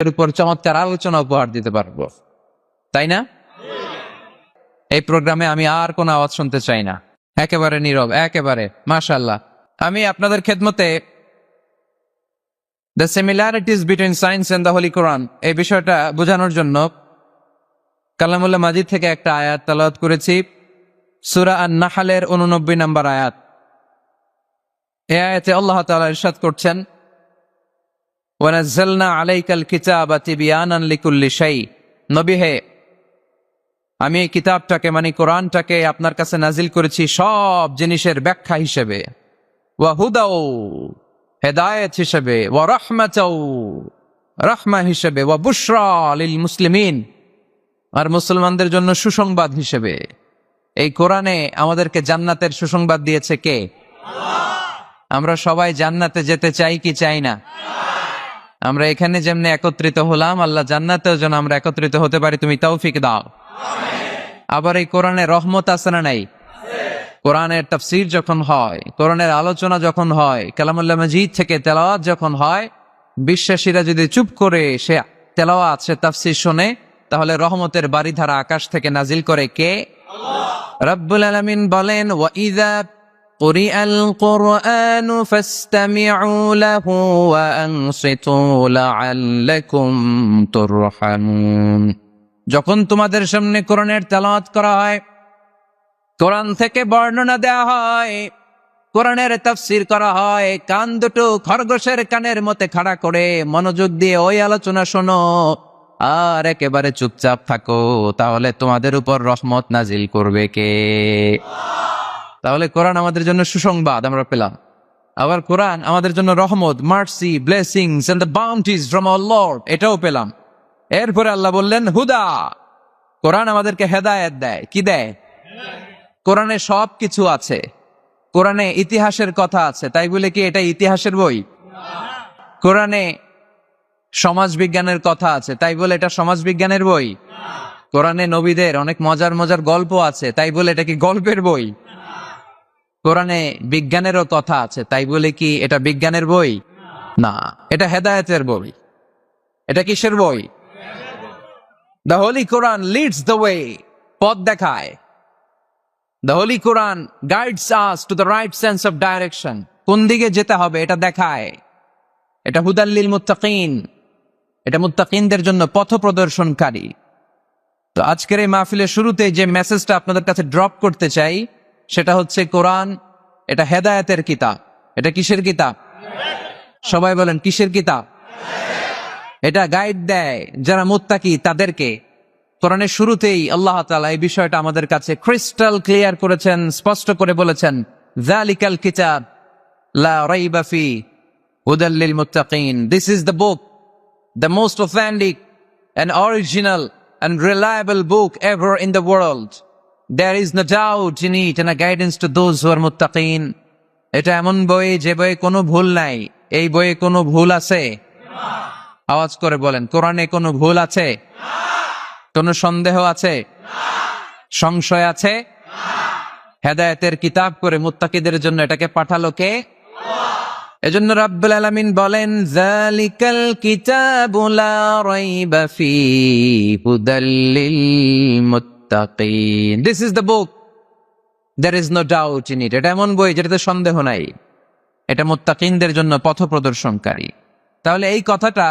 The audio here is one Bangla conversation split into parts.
এর উপর চমৎকার আলোচনা উপহার দিতে পারবো, তাই না? এই প্রোগ্রামে আমি আর কোনো আওয়াজ শুনতে চাই না, একেবারে নীরব, একেবারে। মাশাআল্লাহ। আমি আপনাদের খেদমতে the similarities between science and the holy Quran এই বিষয়টা বোঝানোর জন্য কালামুল্লাহ মাজিদ থেকে একটা আয়াত তেলাওয়াত করেছি, সূরা আন-নাহলের 89 নম্বর আয়াত। এই আয়াতে আল্লাহ তাআলা ইরশাদ করছেন, ওয়ানাজ্জালনা আলাইকাল কিতাবা তিবয়ানান লিকুল্লি শাই। নবী হে, আমি এই কিতাবটাকে মানে কোরআনটাকে আপনার কাছে নাজিল করেছি সব জিনিসের ব্যাখ্যা হিসেবে, ওয়া হুদাও হেদায়েত হিসেবে, ওয়া রাহমাতাও রাহমা হিসেবে, ওয়া বুশরা লিল মুসলিমিন আর মুসলমানদের জন্য সুসংবাদ হিসেবে। এই কোরআনে আমাদেরকে জান্নাতের সুসংবাদ দিয়েছে কে? আমরা সবাই জান্নাতে যেতে চাই কি চাই না? আমরা এখানে যেমনি একত্রিত হলাম, আল্লাহ জান্নাতেও যেন আমরা একত্রিত হতে পারি, তুমি তৌফিক দাও। আবার এই কোরআনে রহমত আছে না নাই? কোরআনের তাফসীর যখন হয়, কোরআনের আলোচনা যখন হয়, কালামুল্লাহ মাজিদ থেকে তেলাওয়াত যখন হয়, বিশ্বাসীরা যদি চুপ করে সে তেলাওয়াত সে তাফসীর শোনে, তাহলে রহমতের বারিধারা আকাশ থেকে নাজিল করে কে? রব্বুল আলামিন বলেন, ওয়া ইযা কুরিআল কুরআনু ফাসতামিউ লাহু ওয়া আনসিতু লাআল্লাকুম তুরহামুন। যখন তোমাদের সামনে কোরআনের তেলাওয়াত করা হয়, কোরআন থেকে বর্ণনা দেওয়া হয়, কোরআনের তাফসীর করা হয়, কান দুটো খরগোশের কানের মতে খাড়া করে মনোযোগ দিয়ে ওই আলোচনা শোনো আর একেবারে চুপচাপ থাকো, তাহলে তোমাদের উপর রহমত নাজিল করবে কে? তাহলে কোরআন আমাদের জন্য সুসংবাদ আমরা পেলাম। আবার কোরআন আমাদের জন্য রহমত, mercy, blessings and the bounties from our lord, এটাও পেলাম। এরপরে আল্লাহ বললেন হুদা, কোরআন আমাদেরকে হেদায়েত দেয়। কি দেয়? কোরআনে সব কিছু আছে। কোরআনে ইতিহাসের কথা আছে, তাই বলে কি এটা ইতিহাসের বই? কোরআনে সমাজ বিজ্ঞানের কথা আছে, তাই বলে এটা সমাজ বিজ্ঞানের বই? কোরআনে নবীদের অনেক মজার মজার গল্প আছে, তাই বলে এটা কি গল্পের বই? কোরআনে বিজ্ঞানেরও কথা আছে, তাই বলে কি এটা বিজ্ঞানের বই? না, এটা হেদায়েতের বই। এটা কিসের বই? The holy Quran Leeds the way, পথ দেখায়। The Holy Quran guides us to the right sense of direction. কোন দিকে যেতে হবে এটা দেখায়। এটা হুদাল লিল মুত্তাকিন, এটা মুত্তাকিনদের জন্য পথ প্রদর্শনকারী। তো আজকের এই মাহফিলের শুরুতে যে মেসেজটা আপনাদের কাছে ড্রপ করতে চাই, সেটা হচ্ছে কোরআন এটা হেদায়েতের কিতাব। এটা কিসের কিতাব? সবাই বলেন কিসের কিতাব? এটা গাইড দেয় যারা মুত্তাকি তাদেরকে। কোরআনের শুরুতেই আল্লাহ তাআলা এই বিষয়টা আমাদের কাছে ক্রিস্টাল ক্লিয়ার করেছেন, স্পষ্ট করে বলেছেন, যালিকাল কিতাব লা রাইবা ফি হুদাল লিল মুত্তাকিন। This is the book, the most authentic and original and reliable book ever in the world. There is no doubt in it and a guidance to those who are muttaqin. এটা এমন বই যে বইয়ে কোনো ভুল নাই। এই বইয়ে কোনো ভুল আছে? আওয়াজ করে বলেন, কোরআনে কোনো ভুল আছে? কোনো সন্দেহ আছে? সংশয় আছে? হেদায়েতের কিতাব করে মুত্তাকিদের জন্য এটাকে পাঠালো কে? এজন্য রাব্বুল আলামিন বলেন, যালিকাল কিতাবু লা রাইবা ফীহি হুদাল লিল মুত্তাকিন। This is the book, there is no doubt in it. এটা এমন বই যেটাতে সন্দেহ নাই। এটা মুত্তাকিনদের জন্য পথ প্রদর্শনকারী। তাহলে এই কথাটা,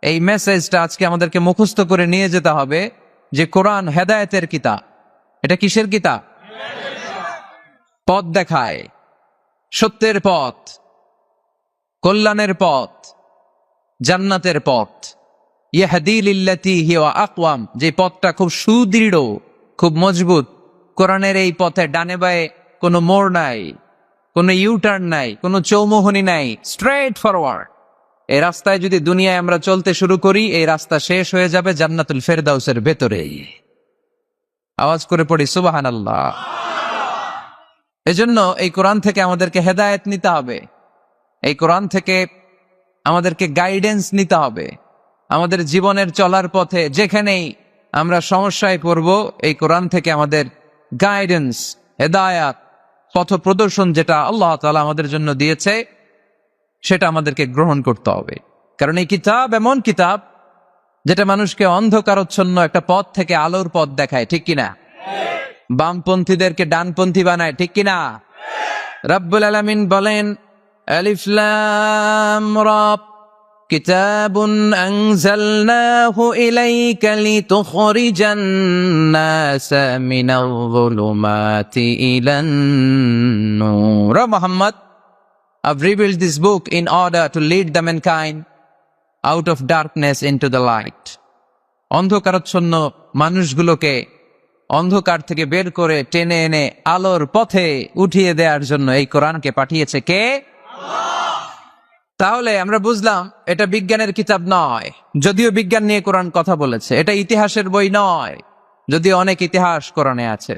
এই মেসেজটা আজকে আমাদেরকে মুখস্থ করে নিয়ে যেতে হবে যে কোরআন হেদায়েতের কিতাব। এটা কিসের কিতাব? পথ দেখায়, সত্যের পথ, কল্যাণের পথ, জান্নাতের পথ। ইয়াহদি লিল্লাতি হিয়া আকওয়াম, যে পথটা খুব সুদৃঢ়, খুব মজবুত। কোরআনের এই পথে ডানে বায়ে কোনো মোড় নাই, কোনো ইউটার্ন নাই, কোনো চৌমুহনী নাই, স্ট্রেট ফরওয়ার্ড। এই রাস্তায় যদি দুনিয়ায় আমরা চলতে শুরু করি, এই রাস্তা শেষ হয়ে যাবে জান্নাতুল ফেরদাউসের ভেতরে। আওয়াজ করে পড়ি সুবহানাল্লাহ। এজন্য এই কোরআন থেকে আমাদেরকে হেদায়েত নিতে হবে, এই কোরআন থেকে আমাদেরকে গাইডেন্স নিতে হবে। আমাদের জীবনের চলার পথে যেখানেই আমরা সমস্যায় পড়ব, এই কোরআন থেকে আমাদের গাইডেন্স, হেদায়াত, পথ প্রদর্শন যেটা আল্লাহ তাআলা আমাদের জন্য দিয়েছে, সেটা আমাদেরকে গ্রহণ করতে হবে। কারণ এই কিতাব এমন কিতাব যেটা মানুষকে অন্ধকারচ্ছন্ন একটা পথ থেকে আলোর পথ দেখায়, ঠিক কিনা? বামপন্থীদেরকে ডানপন্থী বানায়, ঠিক কিনা? রব্বুল আলামিন বলেন, আলিফ লাম রা, কিতাবুন আনজালনাহু ইলাইকা লিতুখরিজান নাসা মিনাল যুলুমাতি ইলান নূর। Muhammad, I've revealed this book in order to lead the mankind out of darkness into the light. অন্ধকারাচ্ছন্ন মানুষগুলোকে অন্ধকার থেকে বের করে টেনে এনে আলোর পথে উঠিয়ে দেওয়ার জন্য এই কোরআনকে পাঠিয়েছে কে? তাহলে আমরা বুঝলাম এটা বিজ্ঞানের কিতাব নয়, যদিও বিজ্ঞান নিয়ে কোরআন কথা বলেছে। এটা ইতিহাসের বই নয়, যদিও অনেক ইতিহাস কোরআনে আছে।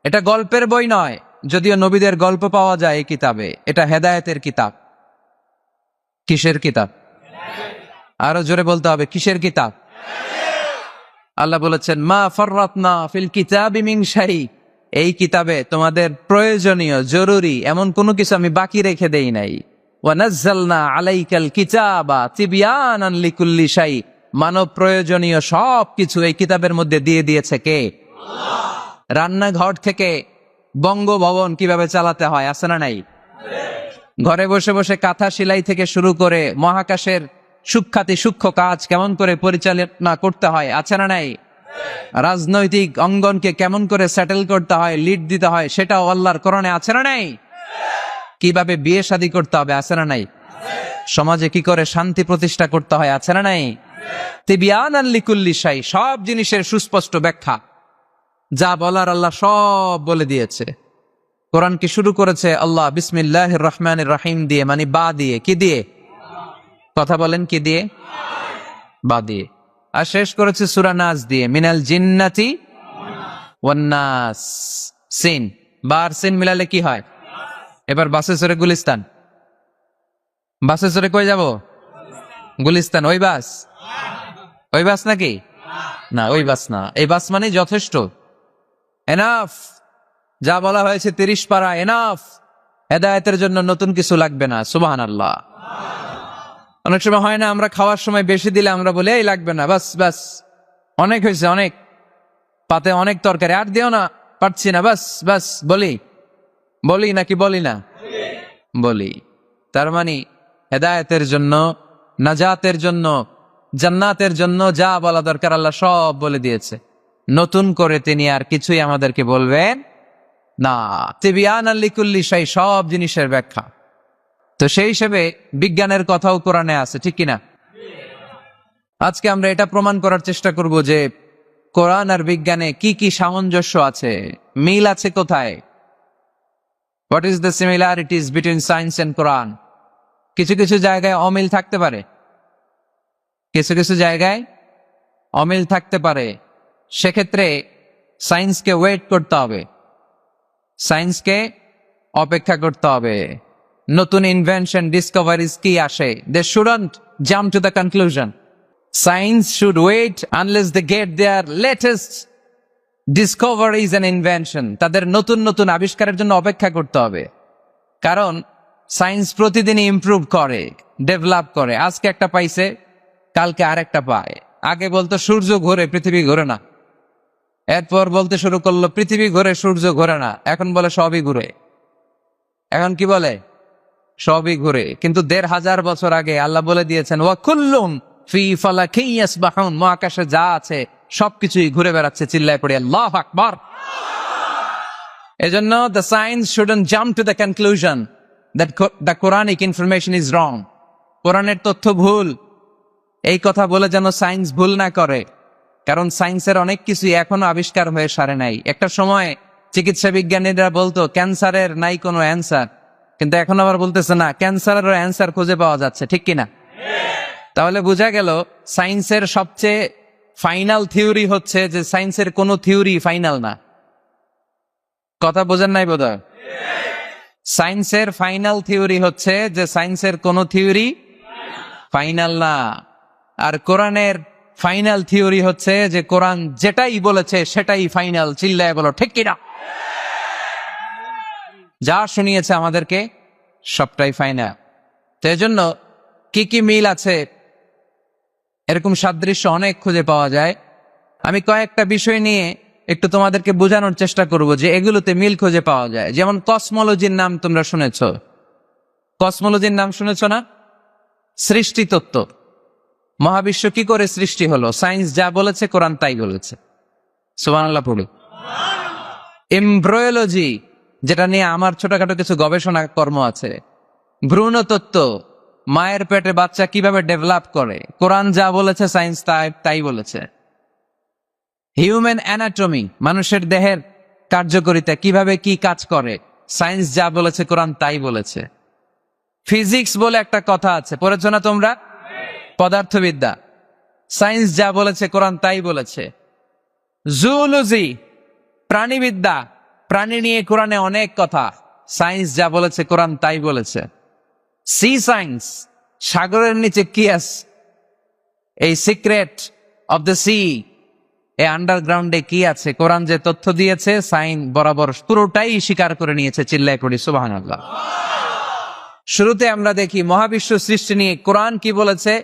এটা গল্পের বই নয়, যদিও নবীদের গল্প পাওয়া যায় এই কিতাবে। এটা হেদায়েতের কিতাব। কিসের কিতাব? আরো জোরে বলতে হবে, কিসের কিতাব? আল্লাহ বলেছেন, মা ফাররাতনা ফিল কিতাবি মিন শাই, এই কিতাবে তোমাদের প্রয়োজনীয় জরুরি এমন কোনো কিছু আমি বাকি রেখে দেই নাই। ওয়া নাযালনা আলাইকাল কিতাবা তিবয়ানান লিকুল্লি শাই, মানব প্রয়োজনীয় সব কিছু এই কিতাবের মধ্যে দিয়ে দিয়েছে কে? আল্লাহ। রান্নাঘর থেকে বঙ্গভবন কিভাবে চালাতে হয় আছে না নাই? ঘরে বসে বসে কাঁথা সেলাই থেকে শুরু করে মহাকাশের সূক্ষ্মাতি সূক্ষ্ম কাজ কেমন করে পরিচালনা করতে হয় আছে না নাই? রাজনৈতিক অঙ্গনকে কেমন করে সেটেল করতে হয়, লিড দিতে হয়, সেটাও আল্লাহর কোরআনে আছে না নাই? কিভাবে বিয়ে শাদী করতে হবে আছে না নাই? সমাজে কি করে শান্তি প্রতিষ্ঠা করতে হয় আছে না নাই? তিবয়ানান লিকুল্লি শাই, সব জিনিসের সুস্পষ্ট ব্যাখ্যা। যা বলার আল্লাহ সব বলে দিয়েছে। কোরআন কি শুরু করেছে আল্লাহ বিসমিল্লাহির রহমানির রহিম দিয়ে, মানে বা দিয়ে। কি দিয়ে? কথা বলেন, কি দিয়ে? বা দিয়ে। আর শেষ করেছে সূরা নাস দিয়ে, মিনাল জিন্নাতি ওয়ান নাস। সিন, বার সিন মিলালে কি হয়? এবার বাসে চড়ে গুলিস্তান। বাসে চড়ে কই যাব? গুলিস্তান। ওই বাস? ওই বাস নাকি? না, ওই বাস না। এই বাস মানে যথেষ্ট, এনাফ। যা বলা হয়েছে 30 পারা এনাফ। হেদায়েতের জন্য নতুন কিছু লাগবে না। সুবহানাল্লাহ। অনেক সময় হয় না, আমরা খাওয়ার সময় বেশি দিলে আমরা বলি এই লাগবে না, বাস বাস, অনেক হয়েছে, অনেক পাতে অনেক তরকারি, আর দিও না, পারছি না, বাস বাস। বলি বলি নাকি বলি না? বলি। তার মানে হেদায়েতের জন্য, নাজাতের জন্য, জান্নাতের জন্য যা বলা দরকার আল্লাহ সব বলে দিয়েছে। নতুন করে তিনি আর কিছুই আমাদেরকে বলবেন না। তিবয়ানান লিকুল্লি শাই, সব জিনিসের ব্যাখ্যা। তো সেই হিসেবে বিজ্ঞানের কথাও কোরআনে আছে, ঠিক কিনা? আজকে আমরা এটা প্রমাণ করার চেষ্টা করব যে কোরআন আর বিজ্ঞানে কি কি সামঞ্জস্য আছে, মিল আছে কোথায়। What is the similarities between science and Quran. কিছু কিছু জায়গায় অমিল থাকতে পারে, কিছু কিছু জায়গায় অমিল থাকতে পারে। সেক্ষেত্রে সায়েন্সকে ওয়েট করতে হবে, সায়েন্সকে অপেক্ষা করতে হবে। নতুন ইনভেনশন, ডিসকভারিজ কি আসে, they shouldn't jump to the conclusion. Science should wait unless they get their latest discoveries and invention. তাদের নতুন নতুন আবিষ্কারের জন্য অপেক্ষা করতে হবে, কারণ সায়েন্স প্রতিদিনই ইমপ্রুভ করে, ডেভেলপ করে। আজকে একটা পাইছে, কালকে আরেকটা পায়। আগে বলতো সূর্য ঘোরে, পৃথিবী ঘোরে না। এরপর বলতে শুরু করলো পৃথিবী ঘোরে, সূর্য ঘোরে না। এখন বলে সবই ঘুরে। এখন কি বলে? সবই ঘুরে। কিন্তু ১৫০০ বছর আগে আল্লাহ বলে দিয়েছেন, ওয়া কুল্লুম ফি ফালাকিন ইয়াসবাহুন, মহাকাশে যা আছে সবকিছুই ঘুরে বেড়াচ্ছে। চিল্লায় পড়ে আল্লাহু আকবার। এজন্য the science shouldn't jump to the conclusion that the Quranic information is wrong. কোরআনের তথ্য ভুল, এই কথা বলে যেন সায়েন্স ভুল না করে। কারণ সায়েন্সের অনেক কিছু এখনো আবিষ্কার হয়ে সারে নাই। একটা সময় চিকিৎসা বিজ্ঞানীরা বলতো ক্যান্সারের নাই কোনো অ্যান্সার, কিন্তু এখন আবার বলতেছে না, ক্যান্সারেরও অ্যান্সার খুঁজে পাওয়া যাচ্ছে, ঠিক কিনা? তাহলে বোঝা গেল সায়েন্সের সবচেয়ে ফাইনাল থিওরি হচ্ছে যে সায়েন্সের কোনো থিওরি ফাইনাল না। কথা বোঝেন নাই বোধহয়? সায়েন্সের ফাইনাল থিওরি হচ্ছে যে সায়েন্সের কোনো থিওরি ফাইনাল না। আর কোরআনের ফাইনাল থিওরি হচ্ছে যে কোরআন যেটাই বলেছে সেটাই ফাইনাল। চিল্লায় বলো ঠিক কিনা? যা শুনিয়েছে আমাদেরকে সবটাই ফাইনাল। তো এজন্য কি কি মিল আছে এরকম সাদৃশ্য অনেক খুঁজে পাওয়া যায়। আমি কয়েকটা বিষয় নিয়ে একটু তোমাদেরকে বোঝানোর চেষ্টা করব যে এগুলোতে মিল খুঁজে পাওয়া যায়। যেমন কসমোলজির নাম তোমরা শুনেছ, কসমোলজির নাম শুনেছ না? সৃষ্টি তত্ত্ব, মহাবিশ্ব কি করে সৃষ্টি হলো, সায়েন্স যা বলেছে কোরআন তাই বলেছে। সুবহানাল্লাহ পড়ি। এমব্রয়োলজি, যেটা নিয়ে আমার ছোটখাটো কিছু গবেষণা কর্ম আছে। ভ্রূণ তত্ত্ব, মায়ের পেটে বাচ্চা কিভাবে ডেভেলপ করে, কোরআন যা বলেছে সায়েন্স তাই বলেছে। হিউম্যান অ্যানাটমি, মানুষের দেহের কার্যকারিতা কিভাবে কি কাজ করে, সায়েন্স যা বলেছে কোরআন তাই বলেছে। ফিজিক্স বলে একটা কথা আছে, পড়েছ না তোমরা? পদার্থবিদ্যা, সায়েন্স যা বলেছে কোরআন তাই বলেছে। জুলজি, প্রাণীবিদ্যা, প্রাণী নিয়ে কোরআনে অনেক কথা, সায়েন্স যা বলেছে কোরআন তাই বলেছে। সি সায়েন্স, সাগরের নিচে কি আছে, এই সিক্রেট অফ দ্য সি, এই আন্ডারগ্রাউন্ডে কি আছে, কোরআন যে তথ্য দিয়েছে সাইন বরাবর পুরোটাই স্বীকার করে নিয়েছে। চিল্লায় পড়ি সুবহানাল্লাহ। শুরুতে আমরা দেখি মহাবিশ্ব সৃষ্টি নিয়ে কোরআন কি বলেছে,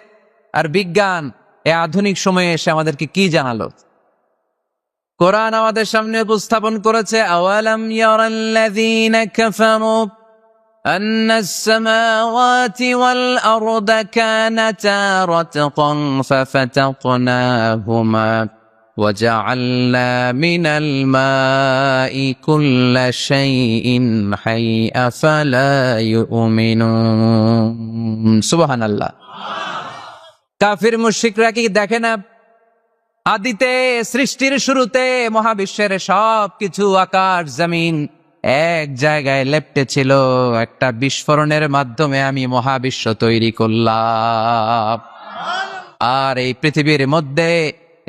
আর বিজ্ঞান এই আধুনিক সময়ে এসে আমাদেরকে কি জানালো। কোরআন আমাদের সামনে উপস্থাপন করেছে, আওয়ালাম ইয়ারাল্লাযীনা কাফারু আন্নাস সামাওয়াতি ওয়াল আরদা কানাতা রাতকান ফাফাতাকনাহুমা وجعلنا من الماء كل شيء حي أفلا يؤمنون سبحان الله। কাফির মুশরিকরা কি দেখে না, আদিতে সৃষ্টির শুরুতে মহাবিশ্বের সব কিছু আকাশ জমিন এক জায়গায় লেপ্টে ছিল, একটা বিস্ফোরণের মাধ্যমে আমি মহাবিশ্ব তৈরি করলাম। আর এই পৃথিবীর মধ্যে,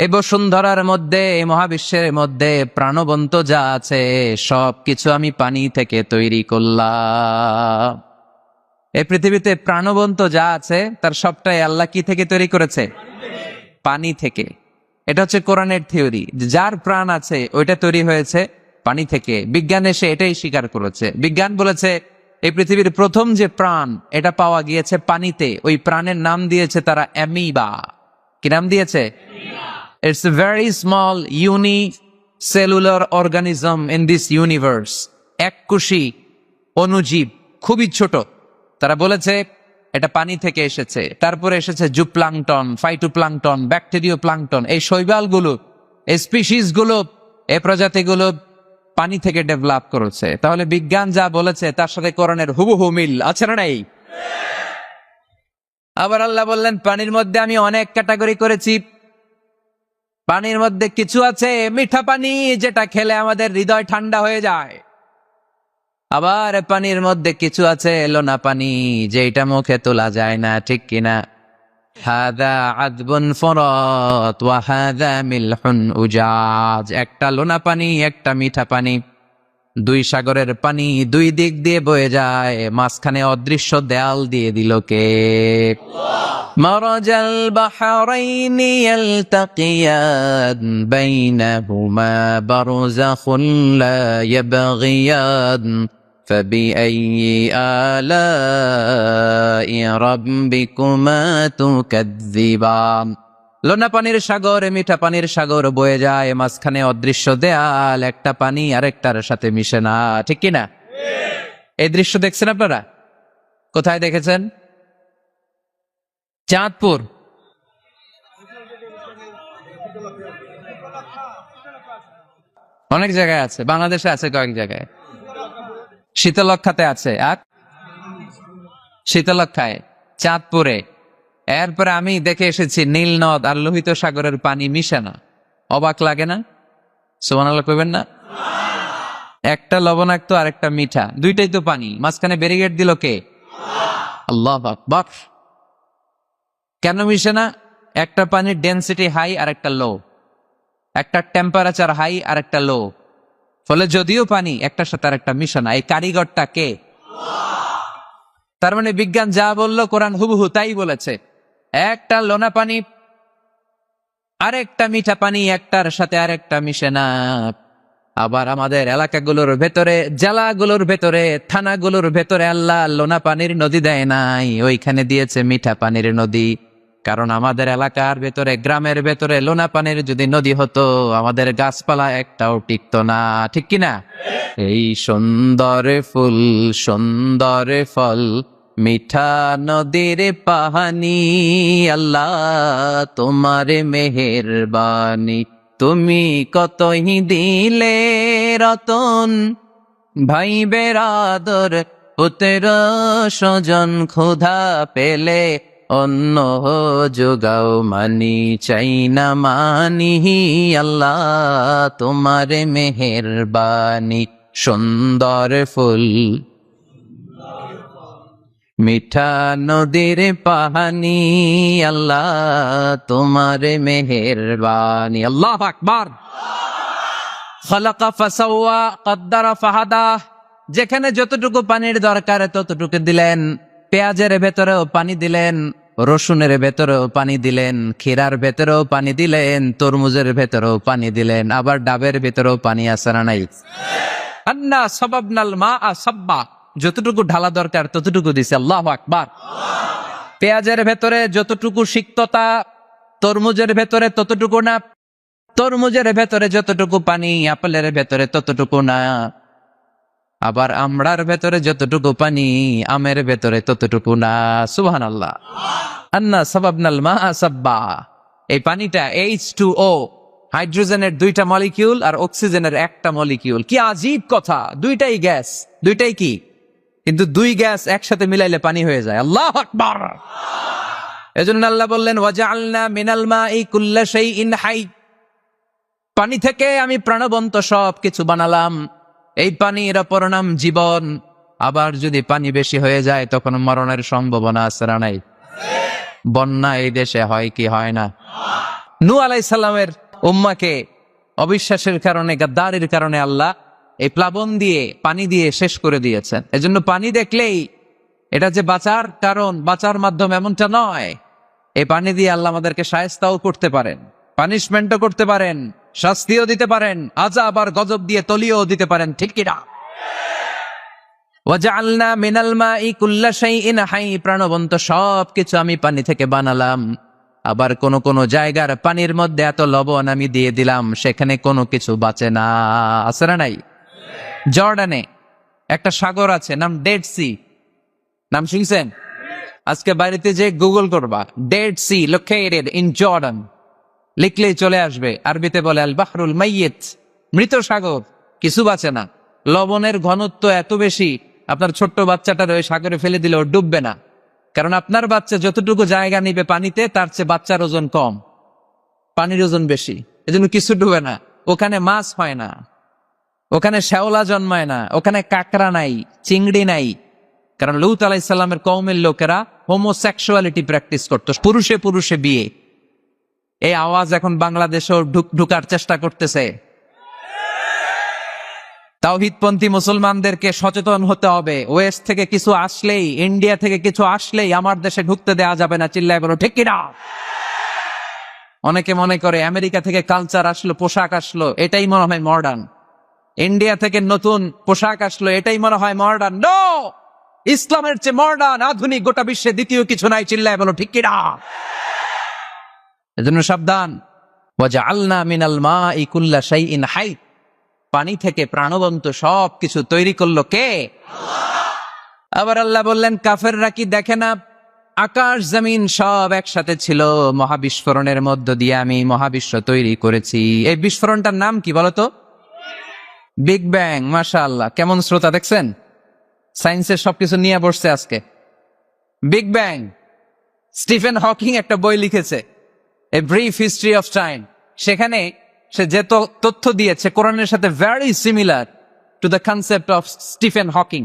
এই বসুন্ধরার মধ্যে, এই মহাবিশ্বের মধ্যে প্রাণবন্ত যা আছে সব কিছু আমি পানি থেকে তৈরি করলাম। এই পৃথিবীতে প্রাণবন্ত যা আছে তার সবটাই আল্লাহ কি থেকে তৈরি করেছে? পানি থেকে। এটা হচ্ছে কোরআনের থিওরি, যার প্রাণ আছে ওইটা তৈরি হয়েছে পানি থেকে। বিজ্ঞান এসে এটাই স্বীকার করেছে। বিজ্ঞান বলেছে এই পৃথিবীর প্রথম যে প্রাণ এটা পাওয়া গিয়েছে পানিতে, ওই প্রাণের নাম দিয়েছে তারা অ্যামিবা। কি নাম দিয়েছে? It's a very small unicellular organism in this universe. এককোষী অণুজীব, খুবই ছোট। তারা বলেছে এটা পানি থেকে এসেছে। তারপরে এসেছে জুপ্লাংটন, ফাইটোপ্লাংটন, ব্যাকটেরিয়া প্লাংটন। এই শৈবালগুলো, এই স্পিসিসগুলো, এই প্রজাতিগুলো পানি থেকে ডেভেলপ করেছে। তাহলে বিজ্ঞান যা বলেছে তার সাথে কোরআনের হুবহু মিল আছে না নাই? আবার আল্লাহ বললেন পানির মধ্যে আমি অনেক ক্যাটাগরি করেছি। পানির মধ্যে কিছু আছে মিঠা পানি, যেটা খেলে আমাদের হৃদয় ঠান্ডা হয়ে যায়। আবার পানির মধ্যে কিছু আছে লোনা পানি, যেটা মুখে তোলা যায় না, ঠিক কিনা? হাদা আযবুন ফুরাত ওয়া হাদা মিলহুন উজাজ। একটা লোনা পানি, একটা মিঠা পানি, দুই সাগরের পানি দুই দিক দিয়ে বয়ে যায়, মাঝখানে অদৃশ্য দেয়াল দিয়ে দিল কে? মারাজাল বাহরাইনি ইয়ালতাকিয়ান বাইনাহুমা বারযাখুন লা ইয়াবগিয়ান ফাবিআইয়ি আলাই রাব্বিকুমা তুকাযযিবান। লোনা পানির সাগর, মিঠা পানির সাগর বয়ে যায়, মাঝখানে অদৃশ্য দেয়াল, একটা পানি আরেকটার সাথে মিশে না, ঠিক কিনা? এই দৃশ্য দেখছেন আপনারা? কোথায় দেখেছেন? চাঁদপুর, অনেক জায়গায় আছে, বাংলাদেশে আছে কয়েক জায়গায়, শীতলক্ষাতে আছে, আর শীতলক্ষায়, চাঁদপুরে। এরপরে আমি দেখে এসেছি নীল নদ আর লোহিত সাগরের পানি মিশে না। অবাক লাগে না? সুবহানাল্লাহ কইবেন না? একটা লবণাক্ত আর একটা মিঠা, দুইটাই তো পানি, মাঝখানে ব্যারিকেড দিল কে? আল্লাহু আকবার। কেন মিশে না? একটা পানির ডেনসিটি হাই আর একটা লো, একটা টেম্পারেচার হাই আর একটা লো, ফলে যদিও পানি একটার সাথে আর একটা মিশে না। এই কারিগরটা কে? তার মানে বিজ্ঞান যা বললো কোরআন হুবহু তাই বলেছে। একটা লোনা পানি আরেকটা মিঠা পানি, একটার সাথে আরেকটা মিশে না। আবার আমাদের এলাকাগুলোর ভেতরে, জেলাগুলোর ভেতরে, থানাগুলোর ভেতরে আল্লাহ লোনা পানির নদী দেয় নাই, ওইখানে দিয়েছে মিঠা পানির নদী। কারণ আমাদের এলাকার ভেতরে, গ্রামের ভেতরে লোনা পানির যদি নদী হতো, আমাদের গাছপালা একটাও টিকতো না, ঠিক কিনা? এই সুন্দর ফুল, সুন্দর ফল, মিঠা নদীর পাহানি, আল্লাহ তোমার মেহেরবানি। তুমি কতই দিলে রতন, ভাই বেরাদর পুত্র স্বজন, ক্ষুধা পেলে অন্য যোগাও, মানি চাই না মানি, আল্লাহ তোমার মেহেরবানি। সুন্দর ফুল, মিঠা নদীর পাহানি, আল্লাহ তোমার মেহেরবানি। আল্লাহু আকবার। খালাকা ফাসাওয়া কদ্দারা ফাহাদা। যেখানে যতটুকু পানির দরকার ততটুকু দিলেন। পেঁয়াজের ভেতরেও পানি দিলেন, রসুনের ভেতরেও পানি দিলেন, ক্ষীরার ভেতরেও পানি দিলেন, তরমুজের ভেতরেও পানি দিলেন, আবার ডাবের ভেতরেও পানি আছে না নাই? আন্না সাবাবনাল মাআ সাব্বা। যতটুকু ঢালা দরকার ততটুকু দিছে। আল্লাহু আকবার। পেঁয়াজের ভেতরে যতটুকু সিক্ততা, তরমুজের ভেতরে ততটুকু না। তরমুজের ভেতরে যতটুকু পানি, আপেলের ভেতরে ততটুকু না। আবার আমড়ার ভেতরে যতটুকু পানি, আমের ভেতরে ততটুকু না। সুবহানাল্লাহ। আন্না সাবাবনাল মাআ সাব্বা। এই পানিটা H2O, হাইড্রোজেনের 2টা মলিকিউল আর অক্সিজেনের 1টা মলিকিউল। কি আজীব কথা! 2টাই গ্যাস, 2টাই কি, কিন্তু 2 গ্যাস একসাথে মিলাইলে পানি হয়ে যায়। আল্লাহু আকবার। এজন্য আল্লাহ বললেন, ওয়াজআলনা মিনাল মাই কুল্লা শাইইন হাই। পানি থেকে আমি প্রাণবন্ত সব কিছু বানালাম। এই পানির অপর নাম জীবন। আবার যদি পানি বেশি হয়ে যায় তখন মরণের সম্ভাবনা আছে না নাই? বন্যা এই দেশে হয় কি হয় না? নূহ আলাইহিস সালামের উম্মাকে অবিশ্বাসের কারণে, গাদ্দারির কারণে আল্লাহ এই প্লাবন দিয়ে, পানি দিয়ে শেষ করে দিয়েছেন। এজন্য পানি দেখলেই এটা যে বাঁচার কারণ, বাঁচার মাধ্যম এমনটা নয়। এই পানি দিয়ে আল্লাহ আমাদেরকে শায়েস্তাও করতে পারেন, পানিশমেন্টও করতে পারেন, শাস্তিও দিতে পারেন, আযাব আর গজব দিয়ে তলিয়েও দিতে পারেন, ঠিক কিনা? ওয়াজআলনা মিনাল মাই কুল্লা শাইইন হাই। প্রাণবন্ত সব কিছু আমি পানি থেকে বানালাম। আবার কোন কোন জায়গার পানির মধ্যে এত লবণ আমি দিয়ে দিলাম, সেখানে কোনো কিছু বাঁচে না। আছে না নাই? জর্ডানে একটা সাগর আছে, নাম ডেড সি। নাম শুনছেন? আজকে বাড়িতে যে গুগল করবা, Dead Sea located in Jordan, লিখলেই চলে আসবে। আরবিতে বলে আল বাহরুল মাইয়িত, মৃত সাগর, কিছু বাঁচে না। লবণের ঘনত্ব এত বেশি, আপনার ছোট্ট বাচ্চাটার ওই সাগরে ফেলে দিলেও ডুববে না। কারণ আপনার বাচ্চা যতটুকু জায়গা নিবে পানিতে, তার চেয়ে বাচ্চার ওজন কম, পানির ওজন বেশি, এজন্য কিছু ডুবে না। ওখানে মাছ হয় না, ওখানে শ্যাওলা জন্মায় না, ওখানে কাঁকড়া নাই, চিংড়ি নাই। কারণ লূত আলাইহিস সালামের কওমের লোকেরা হোমোসেক্সুয়ালিটি প্র্যাকটিস করত, পুরুষে পুরুষে বিয়ে। এই আওয়াজ এখন বাংলাদেশেও ঢুকার চেষ্টা করতেছে। তাওহীদপন্থী মুসলমানদেরকে সচেতন হতে হবে। ওয়েস্ট থেকে কিছু আসলেই, ইন্ডিয়া থেকে কিছু আসলেই আমার দেশে ঢুকতে দেওয়া যাবে না। চিল্লায় বলো ঠিক কিনা? অনেকে মনে করে আমেরিকা থেকে কালচার আসলো, পোশাক আসলো, এটাই মনে হয় মডার্ন। ইন্ডিয়া থেকে নতুন পোশাক আসলো, এটাই মনে হয় মডার্ন। নো, ইসলামের চেয়ে মডার্ন, আধুনিক গোটা বিশ্বে দ্বিতীয় কিছু নাই। চিল্লায় বলো ঠিক কিনা? এজন্য সাবধান। ওয়াজআলনা মিনাল মাই কুল্লা শাইইন হাই। পানি থেকে প্রাণবন্ত সব কিছু তৈরি করলো কে? আবার আল্লাহ বললেন, কাফেররা কি দেখে না? আকাশ জমিন সব একসাথে ছিল, মহাবিস্ফোরণের মধ্য দিয়ে আমি মহাবিশ্ব তৈরি করেছি। এই বিস্ফোরণটার নাম কি বলতো? Big bang. মাশাআল্লাহ, কেমন শ্রোতা দেখছেন? সায়েন্সের সবকিছু নিয়ে বসছে আজকে। Big bang. স্টিফেন হকিং একটা বই লিখেছে, a brief history of time. সেখানে সে যে তথ্য দিয়েছে কোরআনের সাথে very similar to the concept of Stephen Hawking.